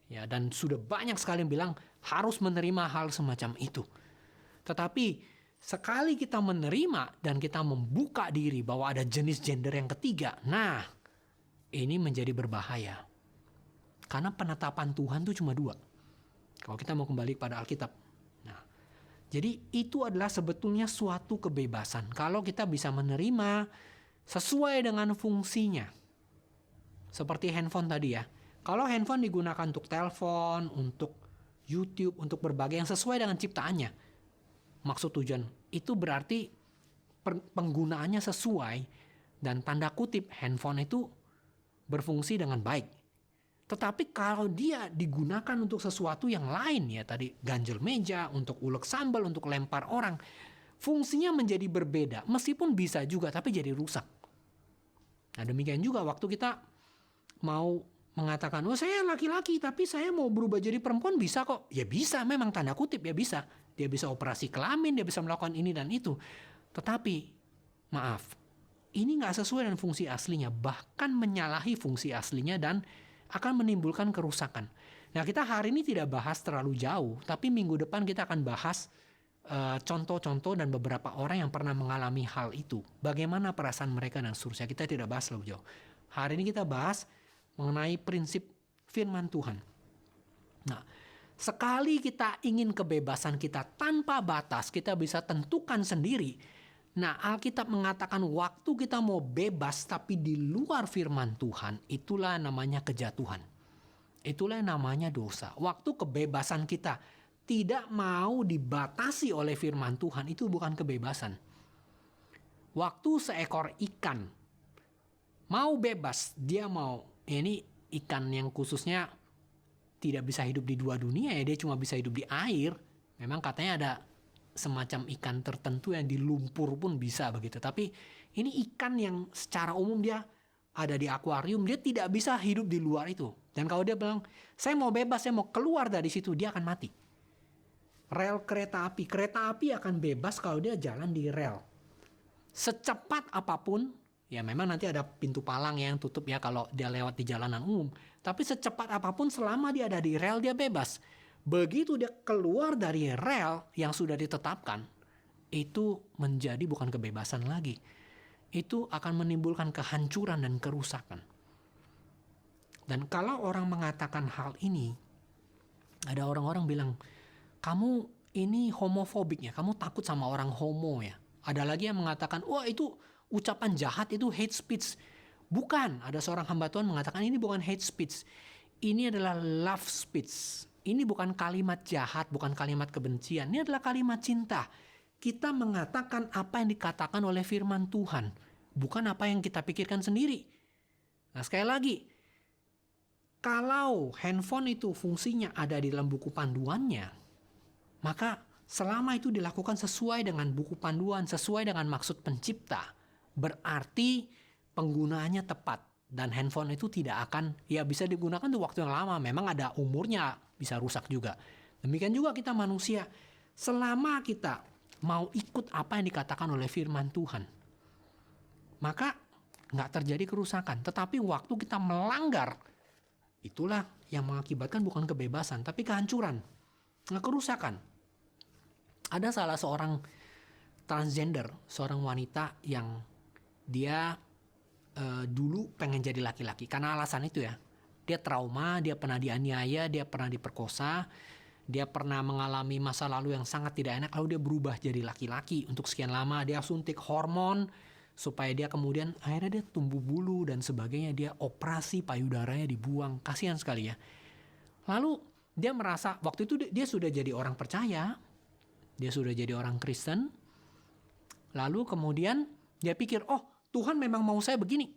Speaker 1: Ya, dan sudah banyak sekali yang bilang harus menerima hal semacam itu. Tetapi sekali kita menerima dan kita membuka diri bahwa ada jenis gender yang ketiga, nah ini menjadi berbahaya. Karena penetapan Tuhan itu cuma 2. Kalau kita mau kembali pada Alkitab. Nah, jadi itu adalah sebetulnya suatu kebebasan. Kalau kita bisa menerima sesuai dengan fungsinya. Seperti handphone tadi ya. Kalau handphone digunakan untuk telepon, untuk YouTube, untuk berbagai yang sesuai dengan ciptaannya. Maksud tujuan itu berarti penggunaannya sesuai dan tanda kutip handphone itu berfungsi dengan baik. Tetapi kalau dia digunakan untuk sesuatu yang lain ya tadi ganjel meja, untuk ulek sambal, untuk lempar orang, fungsinya menjadi berbeda. Meskipun bisa juga tapi jadi rusak. Nah demikian juga waktu kita mau mengatakan, oh saya laki-laki tapi saya mau berubah jadi perempuan bisa kok. Ya bisa memang tanda kutip ya bisa. Dia bisa operasi kelamin, dia bisa melakukan ini dan itu. Tetapi maaf, ini nggak sesuai dengan fungsi aslinya. Bahkan menyalahi fungsi aslinya dan akan menimbulkan kerusakan. Nah kita hari ini tidak bahas terlalu jauh. Tapi minggu depan kita akan bahas contoh-contoh dan beberapa orang yang pernah mengalami hal itu. Bagaimana perasaan mereka dan seterusnya. Kita tidak bahas terlalu jauh. Hari ini kita bahas mengenai prinsip firman Tuhan. Nah, sekali kita ingin kebebasan kita tanpa batas, kita bisa tentukan sendiri. Nah, Alkitab mengatakan waktu kita mau bebas tapi di luar firman Tuhan, itulah namanya kejatuhan. Itulah namanya dosa. Waktu kebebasan kita tidak mau dibatasi oleh firman Tuhan, itu bukan kebebasan. Waktu seekor ikan mau bebas, dia mau ini ikan yang khususnya tidak bisa hidup di 2 dunia ya, dia cuma bisa hidup di air. Memang katanya ada semacam ikan tertentu yang di lumpur pun bisa begitu. Tapi ini ikan yang secara umum dia ada di akuarium, dia tidak bisa hidup di luar itu. Dan kalau dia bilang, saya mau bebas, saya mau keluar dari situ, dia akan mati. Rel kereta api akan bebas kalau dia jalan di rel. Secepat apapun, ya memang nanti ada pintu palang yang tutup ya kalau dia lewat di jalanan umum. Tapi secepat apapun selama dia ada di rel dia bebas. Begitu dia keluar dari rel yang sudah ditetapkan, itu menjadi bukan kebebasan lagi. Itu akan menimbulkan kehancuran dan kerusakan. Dan kalau orang mengatakan hal ini, ada orang-orang bilang, kamu ini homofobik ya, kamu takut sama orang homo ya. Ada lagi yang mengatakan, wah itu ucapan jahat, itu hate speech. Bukan, ada seorang hamba Tuhan mengatakan ini bukan hate speech. Ini adalah love speech. Ini bukan kalimat jahat, bukan kalimat kebencian. Ini adalah kalimat cinta. Kita mengatakan apa yang dikatakan oleh firman Tuhan. Bukan apa yang kita pikirkan sendiri. Nah sekali lagi, kalau handphone itu fungsinya ada di dalam buku panduannya, maka selama itu dilakukan sesuai dengan buku panduan, sesuai dengan maksud pencipta, berarti penggunaannya tepat. Dan handphone itu tidak akan, ya bisa digunakan untuk waktu yang lama. Memang ada umurnya, bisa rusak juga. Demikian juga kita manusia. Selama kita mau ikut apa yang dikatakan oleh firman Tuhan, maka nggak terjadi kerusakan. Tetapi waktu kita melanggar, itulah yang mengakibatkan bukan kebebasan, tapi kehancuran, kerusakan. Ada salah seorang transgender, seorang wanita yang dia dulu pengen jadi laki-laki karena alasan itu ya. Dia trauma, dia pernah dianiaya, dia pernah diperkosa, dia pernah mengalami masa lalu yang sangat tidak enak, lalu dia berubah jadi laki-laki untuk sekian lama. Dia suntik hormon supaya dia kemudian akhirnya dia tumbuh bulu dan sebagainya. Dia operasi payudaranya dibuang, kasihan sekali ya. Lalu dia merasa waktu itu dia sudah jadi orang percaya, dia sudah jadi orang Kristen. Lalu kemudian dia pikir, oh Tuhan memang mau saya begini.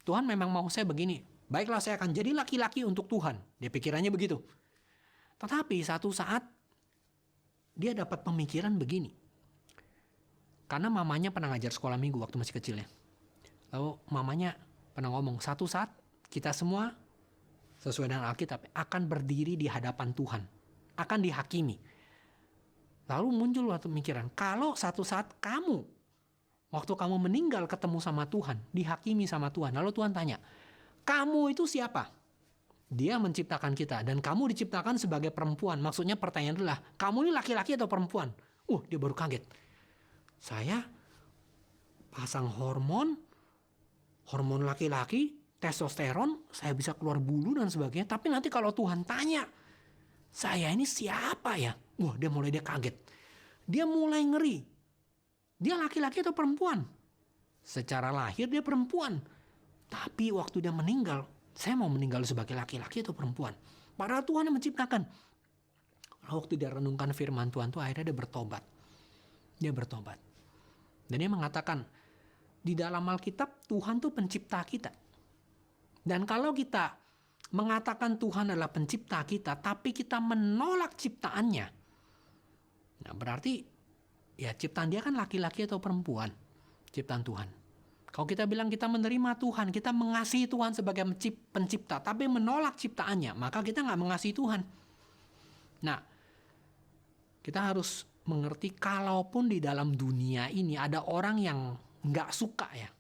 Speaker 1: Tuhan memang mau saya begini. Baiklah saya akan jadi laki-laki untuk Tuhan. Dia pikirannya begitu. Tetapi satu saat dia dapat pemikiran begini. Karena mamanya pernah ngajar sekolah minggu waktu masih kecil ya. Lalu mamanya pernah ngomong, satu saat kita semua sesuai dengan Alkitab akan berdiri di hadapan Tuhan. akan dihakimi. Lalu muncul waktu pemikiran, kalau satu saat waktu kamu meninggal ketemu sama Tuhan, dihakimi sama Tuhan, lalu Tuhan tanya, kamu itu siapa? Dia menciptakan kita, dan kamu diciptakan sebagai perempuan. Maksudnya pertanyaan adalah, kamu ini laki-laki atau perempuan? Dia baru kaget. Saya pasang hormon laki-laki, testosteron, saya bisa keluar bulu dan sebagainya. Tapi nanti kalau Tuhan tanya, saya ini siapa ya? Dia kaget. Dia mulai ngeri. Dia laki-laki atau perempuan? Secara lahir dia perempuan. Tapi waktu dia meninggal, saya mau meninggal sebagai laki-laki atau perempuan? Padahal Tuhan yang menciptakan. Waktu dia renungkan firman Tuhan tuh akhirnya dia bertobat. Dan dia mengatakan, di dalam Alkitab Tuhan tuh pencipta kita. Dan kalau kita mengatakan Tuhan adalah pencipta kita, tapi kita menolak ciptaannya, nah berarti ya ciptaan dia kan laki-laki atau perempuan, ciptaan Tuhan. Kalau kita bilang kita menerima Tuhan, kita mengasihi Tuhan sebagai pencipta, tapi menolak ciptaannya, maka kita nggak mengasihi Tuhan. Nah, kita harus mengerti kalaupun di dalam dunia ini ada orang yang nggak suka ya.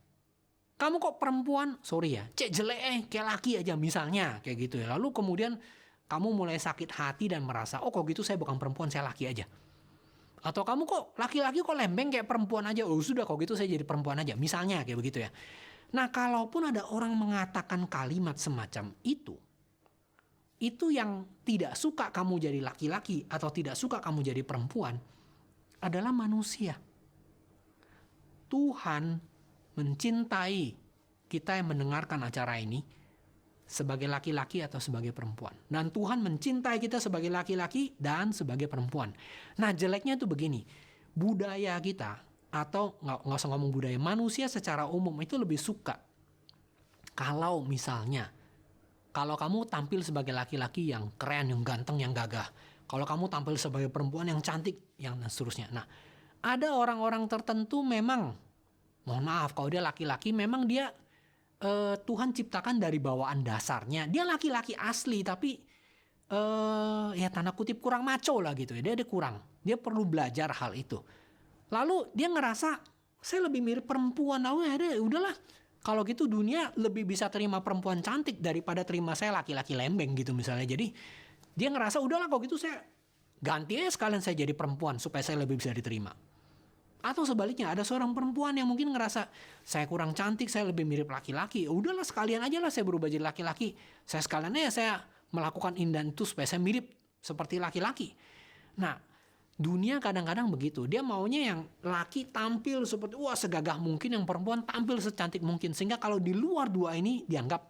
Speaker 1: Kamu kok perempuan? Sorry ya, jelek kayak laki aja misalnya, kayak gitu ya. Lalu kemudian kamu mulai sakit hati dan merasa, kok gitu saya bukan perempuan, saya laki aja. Atau kamu kok laki-laki kok lembeng kayak perempuan aja, sudah kok gitu saya jadi perempuan aja, misalnya kayak begitu ya. Nah, kalaupun ada orang mengatakan kalimat semacam itu yang tidak suka kamu jadi laki-laki atau tidak suka kamu jadi perempuan adalah manusia. Tuhan mencintai kita yang mendengarkan acara ini sebagai laki-laki atau sebagai perempuan. Dan Tuhan mencintai kita sebagai laki-laki dan sebagai perempuan. Nah, jeleknya itu begini. Budaya kita, atau nggak usah ngomong budaya, manusia secara umum itu lebih suka kalau misalnya, kalau kamu tampil sebagai laki-laki yang keren, yang ganteng, yang gagah. Kalau kamu tampil sebagai perempuan yang cantik, yang seterusnya. Nah, ada orang-orang tertentu memang, mohon maaf, kalau dia laki-laki memang dia Tuhan ciptakan dari bawaan dasarnya. Dia laki-laki asli, tapi ya tanda kutip kurang maco lah gitu ya. Dia kurang. Dia perlu belajar hal itu. Lalu dia ngerasa, saya lebih mirip perempuan. Udahlah. Kalau gitu dunia lebih bisa terima perempuan cantik daripada terima saya laki-laki lembeng gitu misalnya. Jadi dia ngerasa, udahlah kalau gitu saya ganti aja sekalian saya jadi perempuan supaya saya lebih bisa diterima. Atau sebaliknya, ada seorang perempuan yang mungkin ngerasa, saya kurang cantik, saya lebih mirip laki-laki. Udahlah sekalian aja lah saya berubah jadi laki-laki. Saya sekalian aja saya melakukan indan itu supaya saya mirip seperti laki-laki. Nah, dunia kadang-kadang begitu. Dia maunya yang laki tampil seperti, segagah mungkin, yang perempuan tampil secantik mungkin. Sehingga kalau di luar dua ini dianggap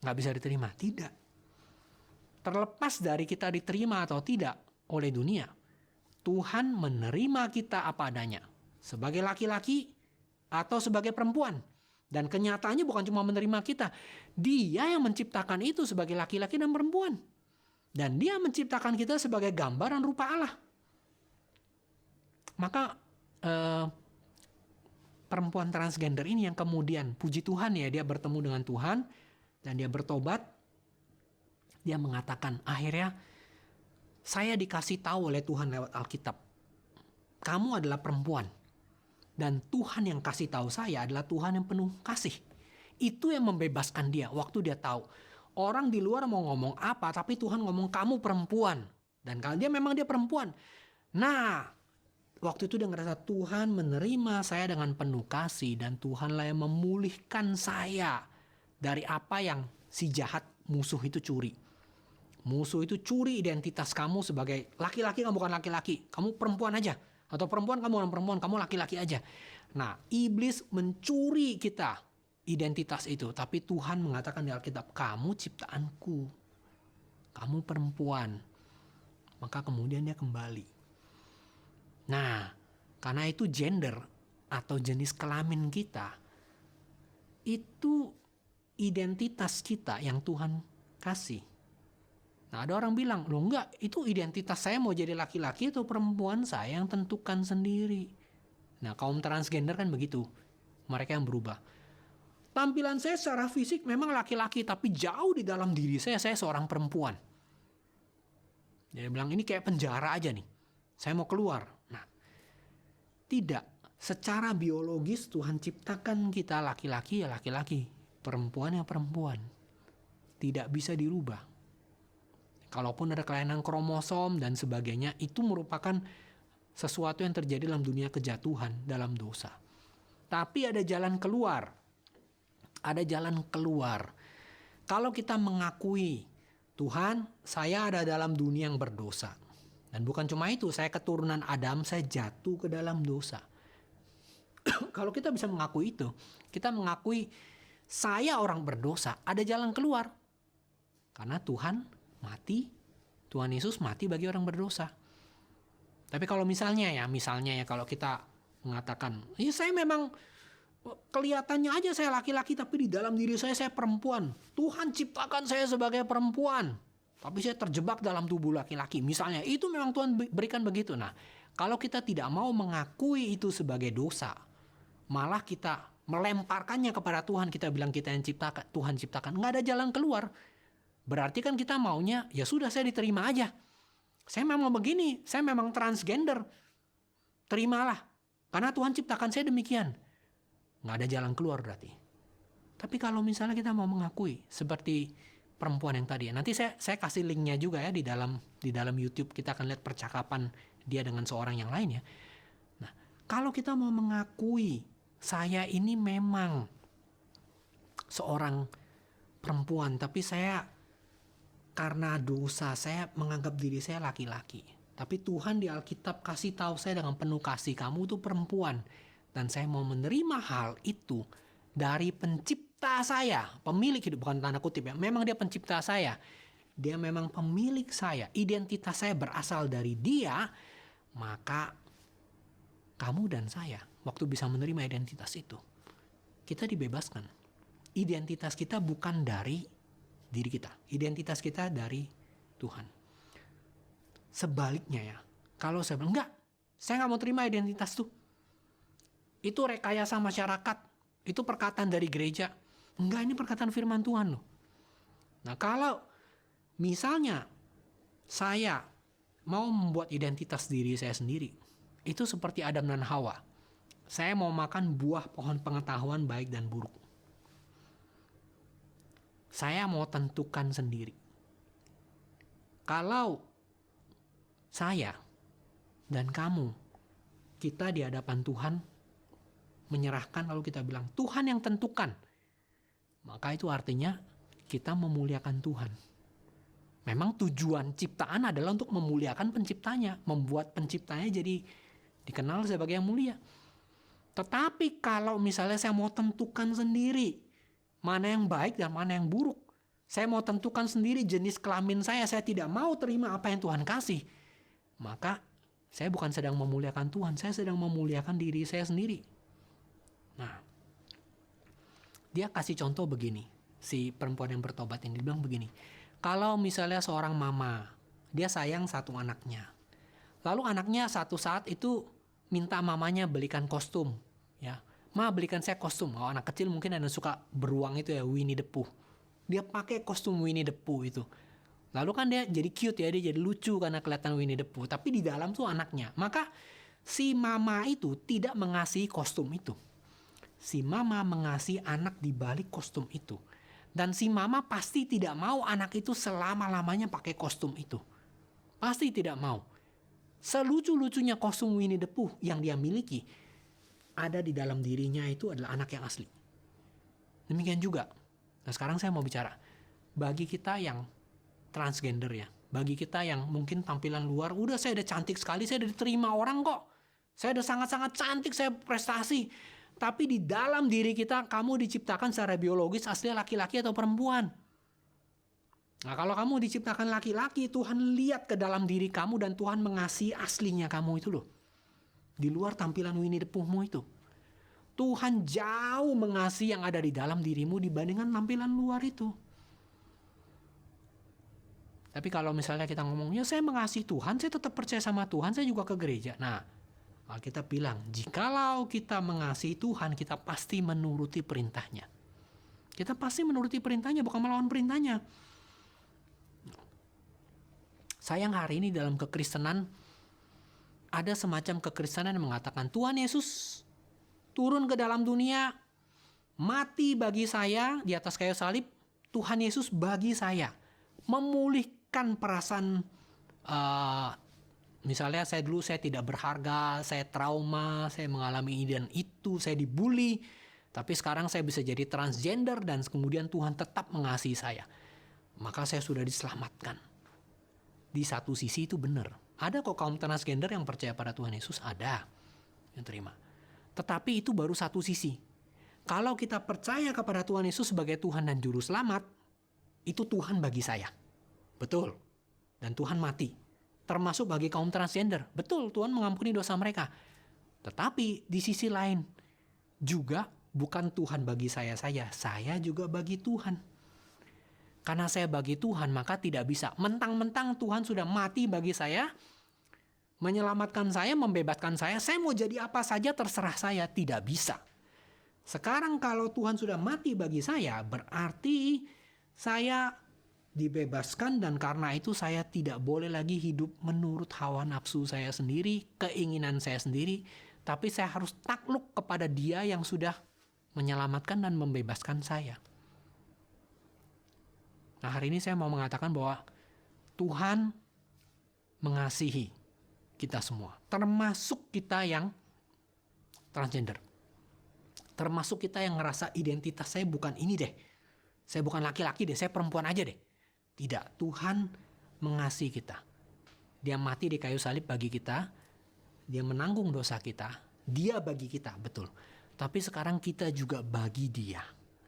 Speaker 1: nggak bisa diterima. Tidak. Terlepas dari kita diterima atau tidak oleh dunia, Tuhan menerima kita apa adanya, sebagai laki-laki atau sebagai perempuan. Dan kenyataannya bukan cuma menerima kita, Dia yang menciptakan itu sebagai laki-laki dan perempuan. Dan Dia menciptakan kita sebagai gambaran rupa Allah. Maka perempuan transgender ini yang kemudian, puji Tuhan ya, dia bertemu dengan Tuhan dan dia bertobat. Dia mengatakan, akhirnya saya dikasih tahu oleh Tuhan lewat Alkitab, kamu adalah perempuan. Dan Tuhan yang kasih tahu saya adalah Tuhan yang penuh kasih. Itu yang membebaskan dia waktu dia tahu. Orang di luar mau ngomong apa, tapi Tuhan ngomong kamu perempuan. Dan kalau dia perempuan. Nah, waktu itu dia ngerasa Tuhan menerima saya dengan penuh kasih. Dan Tuhanlah yang memulihkan saya dari apa yang si jahat musuh itu curi. Musuh itu curi identitas kamu sebagai laki-laki, kamu bukan laki-laki. Kamu perempuan aja. Atau perempuan, kamu bukan perempuan, kamu laki-laki aja. Nah, iblis mencuri kita identitas itu. Tapi Tuhan mengatakan di Alkitab, kamu ciptaanku. Kamu perempuan. Maka kemudian dia kembali. Nah, karena itu gender atau jenis kelamin kita, itu identitas kita yang Tuhan kasih. Nah, ada orang bilang, loh enggak, itu identitas saya mau jadi laki-laki atau perempuan, saya yang tentukan sendiri. Nah, kaum transgender kan begitu. Mereka yang berubah. Tampilan saya secara fisik memang laki-laki, tapi jauh di dalam diri saya seorang perempuan. Dia bilang ini kayak penjara aja nih. Saya mau keluar. Nah, tidak. Secara biologis Tuhan ciptakan kita laki-laki ya laki-laki, perempuan ya perempuan. Tidak bisa dirubah. Kalaupun ada kelainan kromosom dan sebagainya, itu merupakan sesuatu yang terjadi dalam dunia kejatuhan, dalam dosa. Tapi ada jalan keluar. Ada jalan keluar. Kalau kita mengakui, Tuhan, saya ada dalam dunia yang berdosa. Dan bukan cuma itu, saya keturunan Adam, saya jatuh ke dalam dosa. Kalau kita bisa mengakui itu, kita mengakui saya orang berdosa, ada jalan keluar. Karena Tuhan mati, Tuhan Yesus mati bagi orang berdosa. Tapi kalau misalnya ya kalau kita mengatakan, ya saya memang kelihatannya aja saya laki-laki, tapi di dalam diri saya perempuan. Tuhan ciptakan saya sebagai perempuan, tapi saya terjebak dalam tubuh laki-laki. Misalnya, itu memang Tuhan berikan begitu. Nah, kalau kita tidak mau mengakui itu sebagai dosa, malah kita melemparkannya kepada Tuhan, kita bilang kita yang ciptakan, Tuhan ciptakan, nggak ada jalan keluar. Berarti kan kita maunya, ya sudah saya diterima aja. Saya memang begini, saya memang transgender. Terimalah, karena Tuhan ciptakan saya demikian. Nggak ada jalan keluar berarti. Tapi kalau misalnya kita mau mengakui, seperti perempuan yang tadi, nanti saya kasih linknya juga ya di dalam YouTube, kita akan lihat percakapan dia dengan seorang yang lain ya. Nah, kalau kita mau mengakui, saya ini memang seorang perempuan, tapi saya karena dosa, saya menganggap diri saya laki-laki. Tapi Tuhan di Alkitab kasih tahu saya dengan penuh kasih, kamu itu perempuan. Dan saya mau menerima hal itu dari pencipta saya, pemilik hidup, bukan tanda kutip ya. Memang dia pencipta saya. Dia memang pemilik saya. Identitas saya berasal dari dia. Maka kamu dan saya, waktu bisa menerima identitas itu, kita dibebaskan. Identitas kita bukan dari diri kita. Identitas kita dari Tuhan. Sebaliknya ya, kalau saya bilang, enggak, saya nggak mau terima identitas tuh. Itu rekayasa masyarakat. Itu perkataan dari gereja. Enggak, ini perkataan firman Tuhan loh. Nah, kalau misalnya saya mau membuat identitas diri saya sendiri, itu seperti Adam dan Hawa. Saya mau makan buah pohon pengetahuan baik dan buruk. Saya mau tentukan sendiri. Kalau saya dan kamu, kita di hadapan Tuhan, menyerahkan lalu kita bilang, Tuhan yang tentukan. Maka itu artinya kita memuliakan Tuhan. Memang tujuan ciptaan adalah untuk memuliakan penciptanya. Membuat penciptanya jadi dikenal sebagai yang mulia. Tetapi kalau misalnya saya mau tentukan sendiri, mana yang baik dan mana yang buruk. Saya mau tentukan sendiri jenis kelamin saya tidak mau terima apa yang Tuhan kasih. Maka saya bukan sedang memuliakan Tuhan, saya sedang memuliakan diri saya sendiri. Nah, dia kasih contoh begini, si perempuan yang bertobat ini bilang begini, kalau misalnya seorang mama, dia sayang satu anaknya, lalu anaknya satu saat itu minta mamanya belikan kostum, ya, ma belikan saya kostum. Oh, anak kecil mungkin ada suka beruang itu ya, Winnie the Pooh, dia pakai kostum Winnie the Pooh itu, lalu kan dia jadi cute ya, dia jadi lucu karena kelihatan Winnie the Pooh, tapi di dalam tuh anaknya. Maka si mama itu tidak mengasihi kostum itu. Si mama mengasihi anak di balik kostum itu. Dan si mama pasti tidak mau anak itu selama-lamanya pakai kostum itu. Pasti tidak mau. Selucu-lucunya kostum Winnie the Pooh yang dia miliki, ada di dalam dirinya itu adalah anak yang asli. Demikian juga. Nah, sekarang saya mau bicara. Bagi kita yang transgender ya. Bagi kita yang mungkin tampilan luar, udah saya udah cantik sekali, saya udah diterima orang kok. Saya udah sangat-sangat cantik, saya prestasi. Tapi di dalam diri kita, kamu diciptakan secara biologis aslinya laki-laki atau perempuan. Nah, kalau kamu diciptakan laki-laki, Tuhan lihat ke dalam diri kamu dan Tuhan mengasihi aslinya kamu itu loh. Di luar tampilan Winnie the Pooh-mu itu. Tuhan jauh mengasihi yang ada di dalam dirimu dibandingkan tampilan luar itu. Tapi kalau misalnya kita ngomong, ya saya mengasihi Tuhan, saya tetap percaya sama Tuhan, saya juga ke gereja. Nah, Alkitab bilang, jikalau kita mengasihi Tuhan, kita pasti menuruti perintahnya. Kita pasti menuruti perintahnya, bukan melawan perintahnya. Sayang hari ini dalam kekristenan ada semacam kekristenan yang mengatakan Tuhan Yesus turun ke dalam dunia, mati bagi saya di atas kayu salib. Tuhan Yesus bagi saya memulihkan perasaan, misalnya saya tidak berharga, saya trauma, saya mengalami ini dan itu, saya dibully, tapi sekarang saya bisa jadi transgender dan kemudian Tuhan tetap mengasihi saya. Maka saya sudah diselamatkan. Di satu sisi itu benar. Ada kok kaum transgender yang percaya pada Tuhan Yesus, ada yang terima. Tetapi itu baru satu sisi. Kalau kita percaya kepada Tuhan Yesus sebagai Tuhan dan Juru Selamat, itu Tuhan bagi saya. Betul. Dan Tuhan mati. Termasuk bagi kaum transgender. Betul, Tuhan mengampuni dosa mereka. Tetapi di sisi lain, juga bukan Tuhan bagi saya juga bagi Tuhan. Karena saya bagi Tuhan, maka tidak bisa. Mentang-mentang Tuhan sudah mati bagi saya, menyelamatkan saya, membebaskan saya mau jadi apa saja terserah saya. Tidak bisa. Sekarang kalau Tuhan sudah mati bagi saya, berarti saya dibebaskan dan karena itu saya tidak boleh lagi hidup menurut hawa nafsu saya sendiri, keinginan saya sendiri, tapi saya harus takluk kepada Dia yang sudah menyelamatkan dan membebaskan saya. Nah, hari ini saya mau mengatakan bahwa Tuhan mengasihi kita semua, termasuk kita yang transgender. Termasuk kita yang ngerasa identitas saya bukan ini deh. Saya bukan laki-laki deh, saya perempuan aja deh. Tidak, Tuhan mengasihi kita. Dia mati di kayu salib bagi kita. Dia menanggung dosa kita. Dia bagi kita, betul. Tapi sekarang kita juga bagi Dia.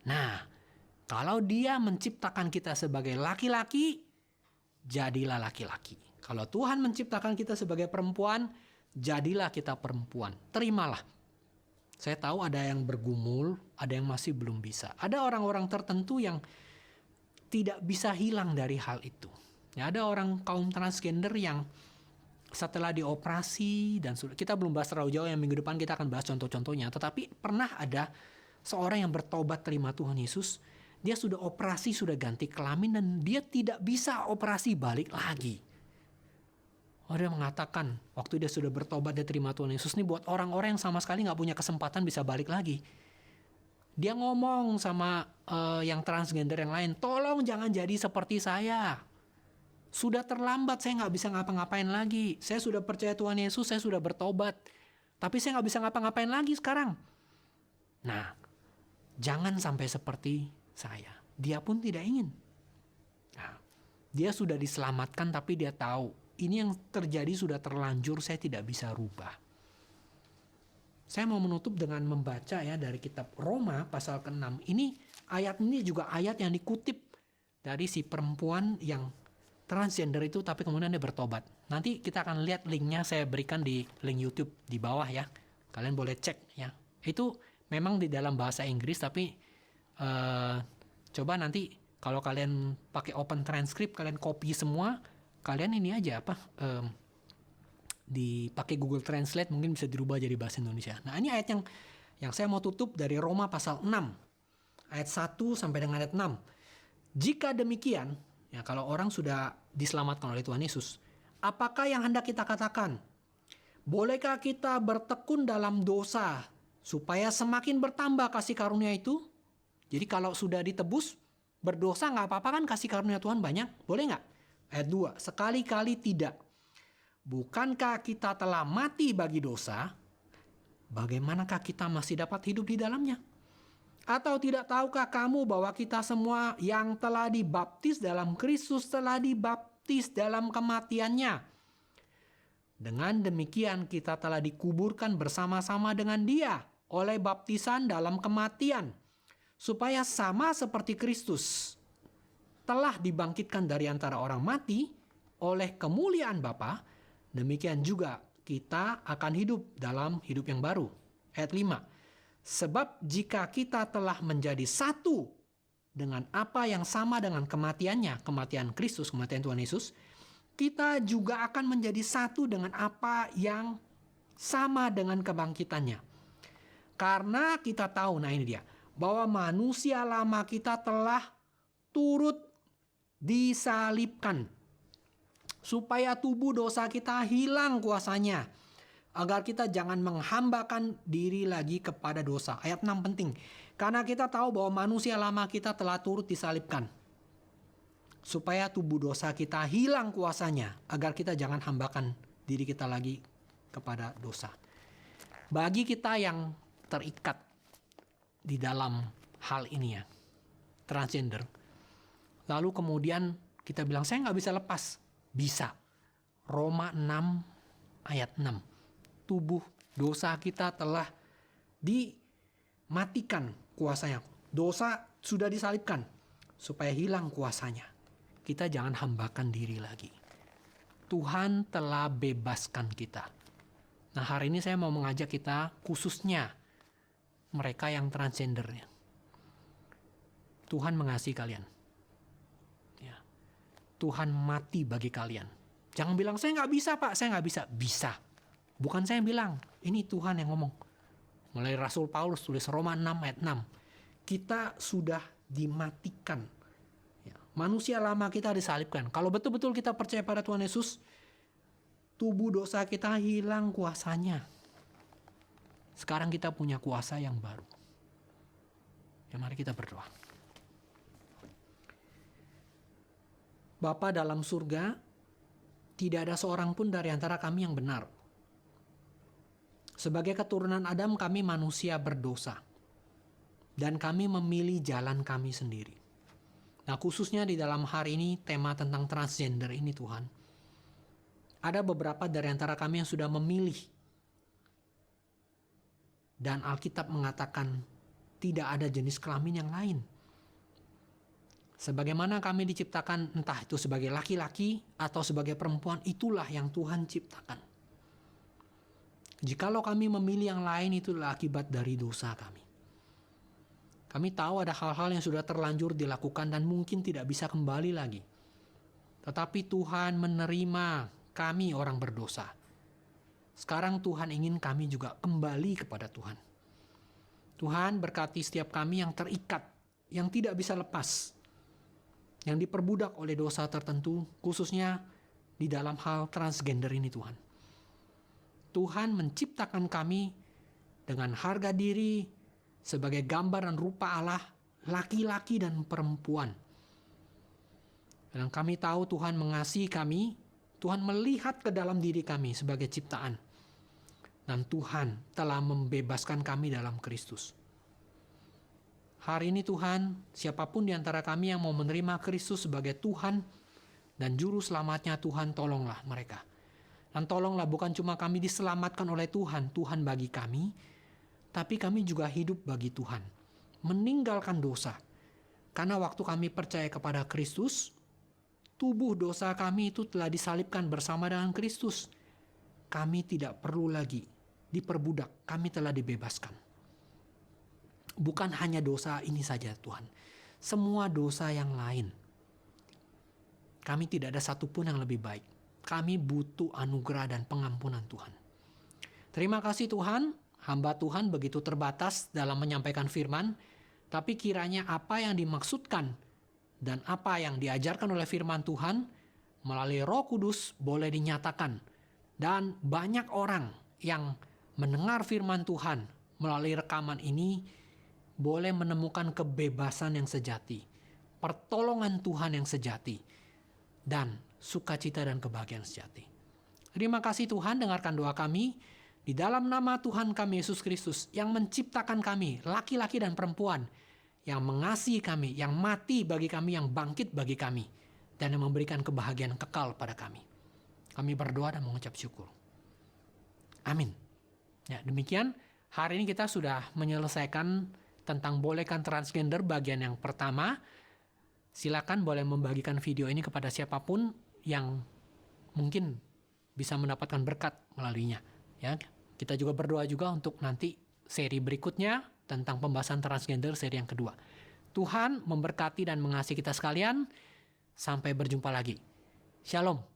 Speaker 1: Nah, kalau Dia menciptakan kita sebagai laki-laki, jadilah laki-laki. Kalau Tuhan menciptakan kita sebagai perempuan, jadilah kita perempuan. Terimalah. Saya tahu ada yang bergumul, ada yang masih belum bisa. Ada orang-orang tertentu yang tidak bisa hilang dari hal itu. Ya, ada orang kaum transgender yang setelah dioperasi dan sudah, kita belum bahas terlalu jauh, yang minggu depan kita akan bahas contoh-contohnya. Tetapi pernah ada seorang yang bertobat terima Tuhan Yesus, dia sudah operasi, sudah ganti kelamin dan dia tidak bisa operasi balik lagi. Dia mengatakan waktu dia sudah bertobat, dia terima Tuhan Yesus, ini buat orang-orang yang sama sekali gak punya kesempatan bisa balik lagi. Dia ngomong sama yang transgender yang lain, tolong jangan jadi seperti saya. Sudah terlambat, saya gak bisa ngapa-ngapain lagi. Saya sudah percaya Tuhan Yesus, saya sudah bertobat. Tapi saya gak bisa ngapa-ngapain lagi sekarang. Nah, jangan sampai seperti saya. Dia pun tidak ingin. Nah, dia sudah diselamatkan tapi dia tahu ini yang terjadi sudah terlanjur, saya tidak bisa rubah. Saya mau menutup dengan membaca ya dari kitab Roma pasal ke-6. Ayat ini juga ayat yang dikutip dari si perempuan yang transgender itu tapi kemudian dia bertobat. Nanti kita akan lihat linknya, saya berikan di link YouTube di bawah ya. Kalian boleh cek ya. Itu memang di dalam bahasa Inggris tapi coba nanti kalau kalian pakai open transcript, kalian copy semua, kalian ini aja dipakai Google Translate mungkin bisa dirubah jadi bahasa Indonesia. Nah, ini ayat yang saya mau tutup dari Roma pasal 6 ayat 1 sampai dengan ayat 6. Jika demikian, ya kalau orang sudah diselamatkan oleh Tuhan Yesus, apakah yang hendak kita katakan? Bolehkah kita bertekun dalam dosa supaya semakin bertambah kasih karunia itu? Jadi kalau sudah ditebus, berdosa nggak apa-apa kan, kasih karunia Tuhan banyak, boleh nggak? Ayat 2, sekali-kali tidak. Bukankah kita telah mati bagi dosa? Bagaimanakah kita masih dapat hidup di dalamnya? Atau tidak tahukah kamu bahwa kita semua yang telah dibaptis dalam Kristus telah dibaptis dalam kematiannya? Dengan demikian kita telah dikuburkan bersama-sama dengan Dia oleh baptisan dalam kematian, supaya sama seperti Kristus telah dibangkitkan dari antara orang mati oleh kemuliaan Bapa, demikian juga kita akan hidup dalam hidup yang baru. Ayat 5. Sebab jika kita telah menjadi satu dengan apa yang sama dengan kematiannya, kematian Kristus, kematian Tuhan Yesus, kita juga akan menjadi satu dengan apa yang sama dengan kebangkitannya. Karena kita tahu, nah ini dia, bahwa manusia lama kita telah turut disalibkan supaya tubuh dosa kita hilang kuasanya, agar kita jangan menghambakan diri lagi kepada dosa. Ayat 6 penting, karena kita tahu bahwa manusia lama kita telah turut disalibkan, supaya tubuh dosa kita hilang kuasanya, agar kita jangan hambakan diri kita lagi kepada dosa. Bagi kita yang terikat di dalam hal ini ya, transgender, lalu kemudian kita bilang, saya nggak bisa lepas. Bisa. Roma 6 ayat 6. Tubuh dosa kita telah dimatikan kuasanya. Dosa sudah disalibkan supaya hilang kuasanya. Kita jangan hambakan diri lagi. Tuhan telah bebaskan kita. Nah, hari ini saya mau mengajak kita, khususnya mereka yang transgendernya. Tuhan mengasihi kalian. Ya. Tuhan mati bagi kalian. Jangan bilang, saya nggak bisa Pak, saya nggak bisa. Bisa. Bukan saya yang bilang, ini Tuhan yang ngomong. Mulai Rasul Paulus tulis Roma 6 ayat 6. Kita sudah dimatikan. Ya. Manusia lama kita disalibkan. Kalau betul-betul kita percaya pada Tuhan Yesus, tubuh dosa kita hilang kuasanya. Sekarang kita punya kuasa yang baru. Ya, mari kita berdoa. Bapa dalam surga, tidak ada seorang pun dari antara kami yang benar. Sebagai keturunan Adam, kami manusia berdosa. Dan kami memilih jalan kami sendiri. Nah, khususnya di dalam hari ini, tema tentang transgender ini Tuhan. Ada beberapa dari antara kami yang sudah memilih. Dan Alkitab mengatakan tidak ada jenis kelamin yang lain. Sebagaimana kami diciptakan, entah itu sebagai laki-laki atau sebagai perempuan, itulah yang Tuhan ciptakan. Jikalau kami memilih yang lain, itulah akibat dari dosa kami. Kami tahu ada hal-hal yang sudah terlanjur dilakukan dan mungkin tidak bisa kembali lagi. Tetapi Tuhan menerima kami orang berdosa. Sekarang Tuhan ingin kami juga kembali kepada Tuhan. Tuhan berkati setiap kami yang terikat, yang tidak bisa lepas, yang diperbudak oleh dosa tertentu, khususnya di dalam hal transgender ini Tuhan. Tuhan menciptakan kami dengan harga diri sebagai gambar dan rupa Allah, laki-laki dan perempuan. Dan kami tahu Tuhan mengasihi kami, Tuhan melihat ke dalam diri kami sebagai ciptaan. Dan Tuhan telah membebaskan kami dalam Kristus. Hari ini Tuhan, siapapun di antara kami yang mau menerima Kristus sebagai Tuhan dan Juru Selamatnya, Tuhan tolonglah mereka. Dan tolonglah bukan cuma kami diselamatkan oleh Tuhan, Tuhan bagi kami, tapi kami juga hidup bagi Tuhan. Meninggalkan dosa. Karena waktu kami percaya kepada Kristus, tubuh dosa kami itu telah disalibkan bersama dengan Kristus. Kami tidak perlu lagi diperbudak, kami telah dibebaskan. Bukan hanya dosa ini saja Tuhan, semua dosa yang lain. Kami tidak ada satupun yang lebih baik. Kami butuh anugerah dan pengampunan Tuhan. Terima kasih Tuhan, hamba Tuhan begitu terbatas dalam menyampaikan firman, tapi kiranya apa yang dimaksudkan dan apa yang diajarkan oleh firman Tuhan melalui Roh Kudus boleh dinyatakan. Dan banyak orang yang mendengar firman Tuhan melalui rekaman ini boleh menemukan kebebasan yang sejati, pertolongan Tuhan yang sejati, dan sukacita dan kebahagiaan sejati. Terima kasih Tuhan, dengarkan doa kami di dalam nama Tuhan kami Yesus Kristus yang menciptakan kami, laki-laki dan perempuan, yang mengasihi kami, yang mati bagi kami, yang bangkit bagi kami, dan yang memberikan kebahagiaan kekal pada kami. Kami berdoa dan mengucap syukur. Amin. Ya, demikian hari ini kita sudah menyelesaikan tentang bolehkan transgender bagian yang pertama. Silakan boleh membagikan video ini kepada siapapun yang mungkin bisa mendapatkan berkat melaluinya. Ya, kita juga berdoa juga untuk nanti seri berikutnya tentang pembahasan transgender seri yang kedua. Tuhan memberkati dan mengasihi kita sekalian. Sampai berjumpa lagi. Shalom.